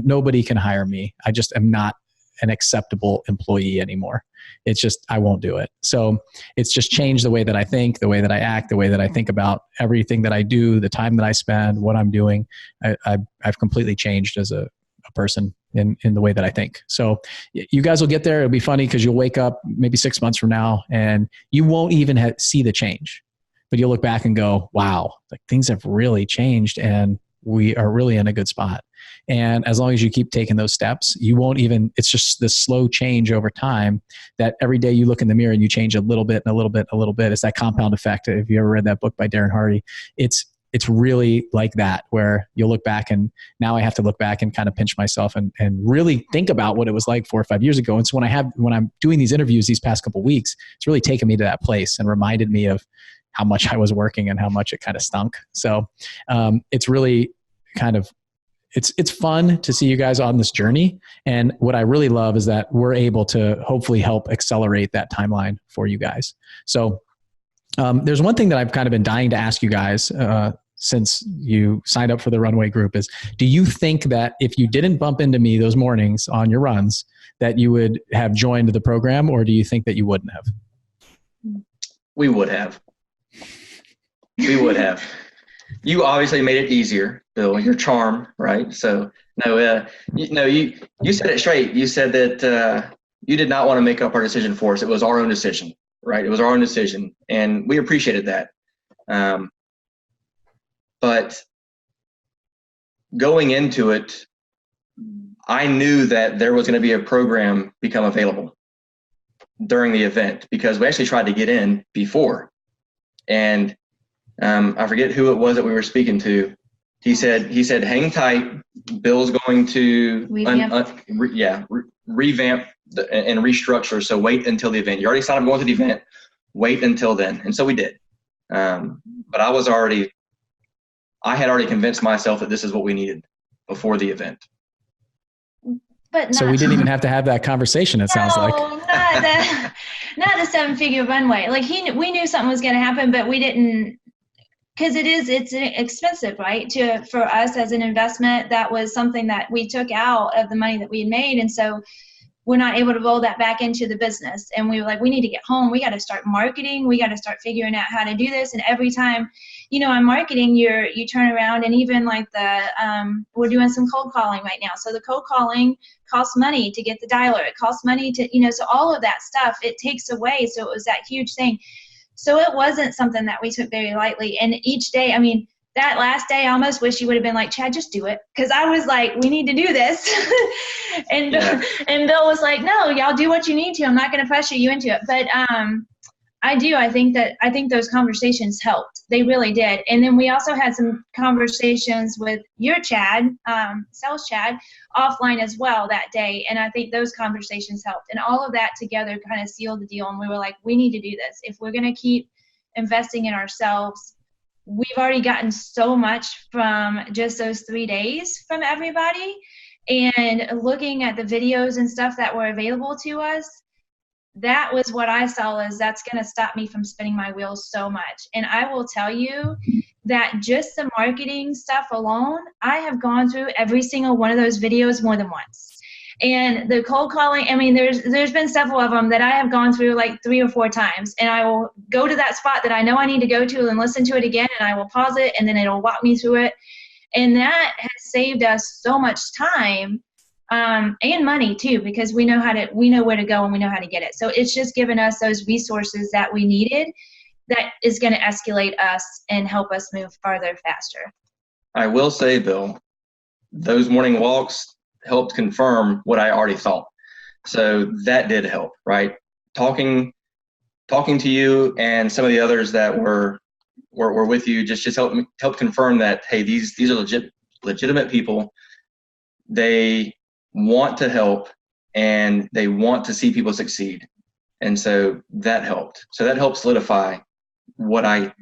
Speaker 3: Nobody can hire me. I just am not an acceptable employee anymore. It's just, I won't do it. So it's just changed the way that I think, the way that I act, the way that I think about everything that I do, the time that I spend, what I'm doing. I've completely changed as a person in the way that I think. So you guys will get there. It'll be funny because you'll wake up maybe 6 months from now and you won't even see the change, but you'll look back and go, wow, like things have really changed and we are really in a good spot. And as long as you keep taking those steps, you won't even, it's just this slow change over time that every day you look in the mirror and you change a little bit and a little bit, a little bit. It's that compound effect. If you ever read that book by Darren Hardy, it's really like that, where you'll look back and now I have to look back and kind of pinch myself and really think about what it was like 4 or 5 years ago. And so when I'm doing these interviews these past couple of weeks, it's really taken me to that place and reminded me of how much I was working and how much it kind of stunk. So it's really kind of, it's fun to see you guys on this journey. And what I really love is that we're able to hopefully help accelerate that timeline for you guys. So there's one thing that I've kind of been dying to ask you guys since you signed up for the Runway group is, do you think that if you didn't bump into me those mornings on your runs, that you would have joined the program, or do you think that you wouldn't have?
Speaker 1: We would have. We would have. You obviously made it easier, Bill, your charm, right? So you said it straight. You said that you did not want to make up our decision for us. It was our own decision, right? It was our own decision. And we appreciated that. But going into it, I knew that there was going to be a program become available during the event because we actually tried to get in before. And I forget who it was that we were speaking to. He said, hang tight. Bill's going to revamp and restructure. So wait until the event. You already signed up going to the event. Wait until then. And so we did. But I had already convinced myself that this is what we needed before the event.
Speaker 4: But
Speaker 3: so we didn't even have to have that conversation. It sounds like
Speaker 4: not the 7-figure runway. Like we knew something was going to happen, but we didn't. Because it's expensive, right? For us as an investment, that was something that we took out of the money that we had made. And so we're not able to roll that back into the business. And we were like, we need to get home. We got to start marketing. We got to start figuring out how to do this. And every time, on marketing, you turn around and even like we're doing some cold calling right now. So the cold calling costs money to get the dialer. It costs money to, so all of that stuff, it takes away. So it was that huge thing. So it wasn't something that we took very lightly. And each day, that last day, I almost wish you would have been like, Chad, just do it. Because I was like, we need to do this. and Bill was like, no, y'all do what you need to. I'm not going to pressure you into it. But I think those conversations helped. They really did. And then we also had some conversations with your Chad, sales Chad, offline as well that day. And I think those conversations helped. And all of that together kind of sealed the deal. And we were like, we need to do this. If we're going to keep investing in ourselves, we've already gotten so much from just those 3 days from everybody. And looking at the videos and stuff that were available to us, that was what I saw as that's going to stop me from spinning my wheels so much. And I will tell you that just the marketing stuff alone, I have gone through every single one of those videos more than once. And the cold calling, I mean, there's been several of them that I have gone through like 3 or 4 times. And I will go to that spot that I know I need to go to and listen to it again. And I will pause it and then it'll walk me through it. And that has saved us so much time. And money too, because we know where to go and we know how to get it. So it's just given us those resources that we needed that is going to escalate us and help us move farther faster.
Speaker 1: I will say, Bill, those morning walks helped confirm what I already thought. So that did help, right? Talking to you and some of the others that were with you just helped confirm that, hey, these are legitimate people. They want to help and they want to see people succeed. And so that helped. So that helped solidify my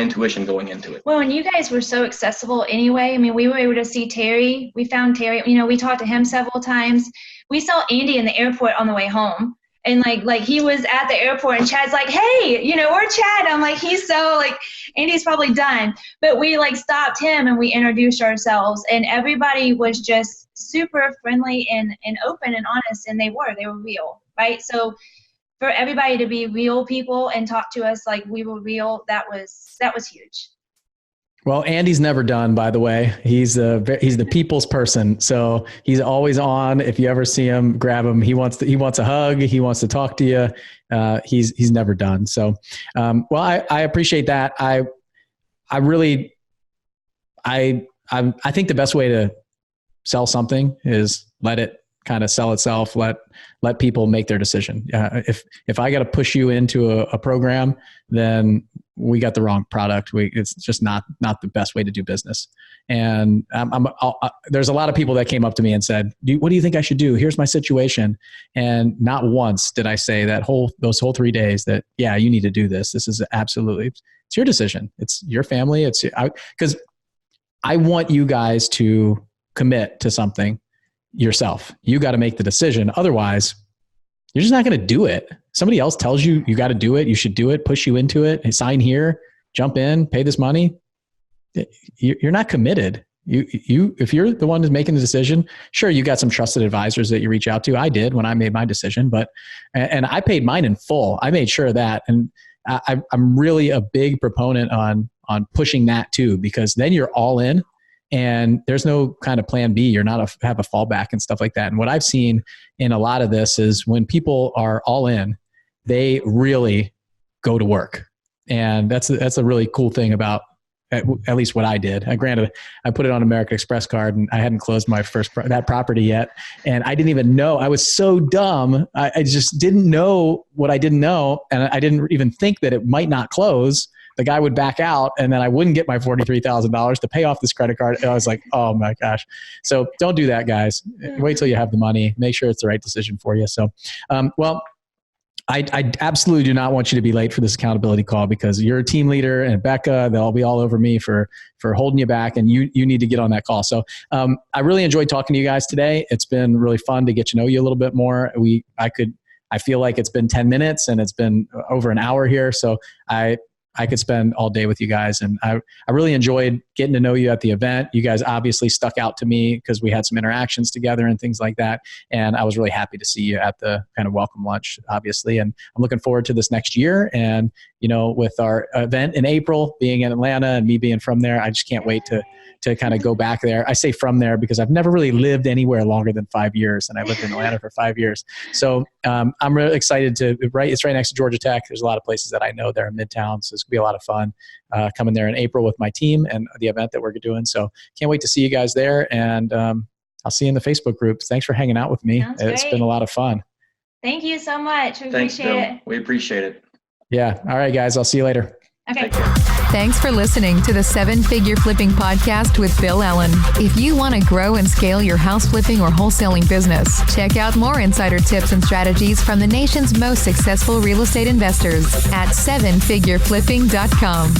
Speaker 1: intuition going into it.
Speaker 4: Well, and you guys were so accessible anyway. I mean, we were able to see Terry. We found Terry, we talked to him several times. We saw Andy in the airport on the way home. And like he was at the airport and Chad's like, hey, we're Chad. I'm like, he's so like, Andy's probably done. But we like stopped him and we introduced ourselves and everybody was just super friendly and open and honest. And they were real, right? So for everybody to be real people and talk to us like we were real, that was huge.
Speaker 3: Well, Andy's never done, by the way. He's the people's person. So he's always on. If you ever see him, grab him. He wants a hug. He wants to talk to you. He's never done. So, well, I appreciate that. I think the best way to sell something is let it kind of sell itself. Let people make their decision. If I got to push you into a program, then we got the wrong product. It's just not the best way to do business. And there's a lot of people that came up to me and said, what do you think I should do? Here's my situation. And not once did I say those whole 3 days that, yeah, you need to do this. This is absolutely, it's your decision. It's your family. Because I want you guys to commit to something yourself. You got to make the decision. Otherwise, you're just not going to do it. Somebody else tells you got to do it. You should do it, push you into it, sign here, jump in, pay this money. You're not committed. If you're the one who's making the decision, sure, you got some trusted advisors that you reach out to. I did when I made my decision, and I paid mine in full. I made sure of that. And I'm really a big proponent on pushing that too, because then you're all in. And there's no kind of plan B. You're not have a fallback and stuff like that. And what I've seen in a lot of this is when people are all in, they really go to work. And that's a really cool thing about at least what I did. Granted, I put it on American Express card and I hadn't closed my that property yet. And I didn't even know. I was so dumb. I just didn't know what I didn't know. And I didn't even think that it might not close. The guy would back out and then I wouldn't get my $43,000 to pay off this credit card. And I was like, oh my gosh. So don't do that, guys. Wait till you have the money. Make sure it's the right decision for you. So, well, I absolutely do not want you to be late for this accountability call because you're a team leader and Becca, they'll be all over me for holding you back and you need to get on that call. So I really enjoyed talking to you guys today. It's been really fun to get to know you a little bit more. I feel like it's been 10 minutes and it's been over an hour here. So I could spend all day with you guys. And I really enjoyed getting to know you at the event. You guys obviously stuck out to me because we had some interactions together and things like that. And I was really happy to see you at the kind of welcome lunch, obviously. And I'm looking forward to this next year. And, with our event in April being in Atlanta and me being from there, I just can't wait to kind of go back there. I say from there because I've never really lived anywhere longer than 5 years. And I lived in Atlanta for 5 years. So I'm really excited it's right next to Georgia Tech. There's a lot of places that I know there in Midtown. So it's gonna be a lot of fun coming there in April with my team and the event that we're doing. So can't wait to see you guys there. And I'll see you in the Facebook group. Thanks for hanging out with me.
Speaker 4: Sounds
Speaker 3: It's
Speaker 4: great.
Speaker 3: been a lot of fun.
Speaker 4: Thank you so much. We
Speaker 1: Thanks,
Speaker 4: appreciate
Speaker 1: Bill.
Speaker 4: it.
Speaker 1: We appreciate it.
Speaker 3: Yeah. All right, guys. I'll see you later.
Speaker 4: Okay.
Speaker 1: Take care.
Speaker 2: Thanks for listening to the 7 Figure Flipping Podcast with Bill Allen. If you want to grow and scale your house flipping or wholesaling business, check out more insider tips and strategies from the nation's most successful real estate investors at 7figureflipping.com.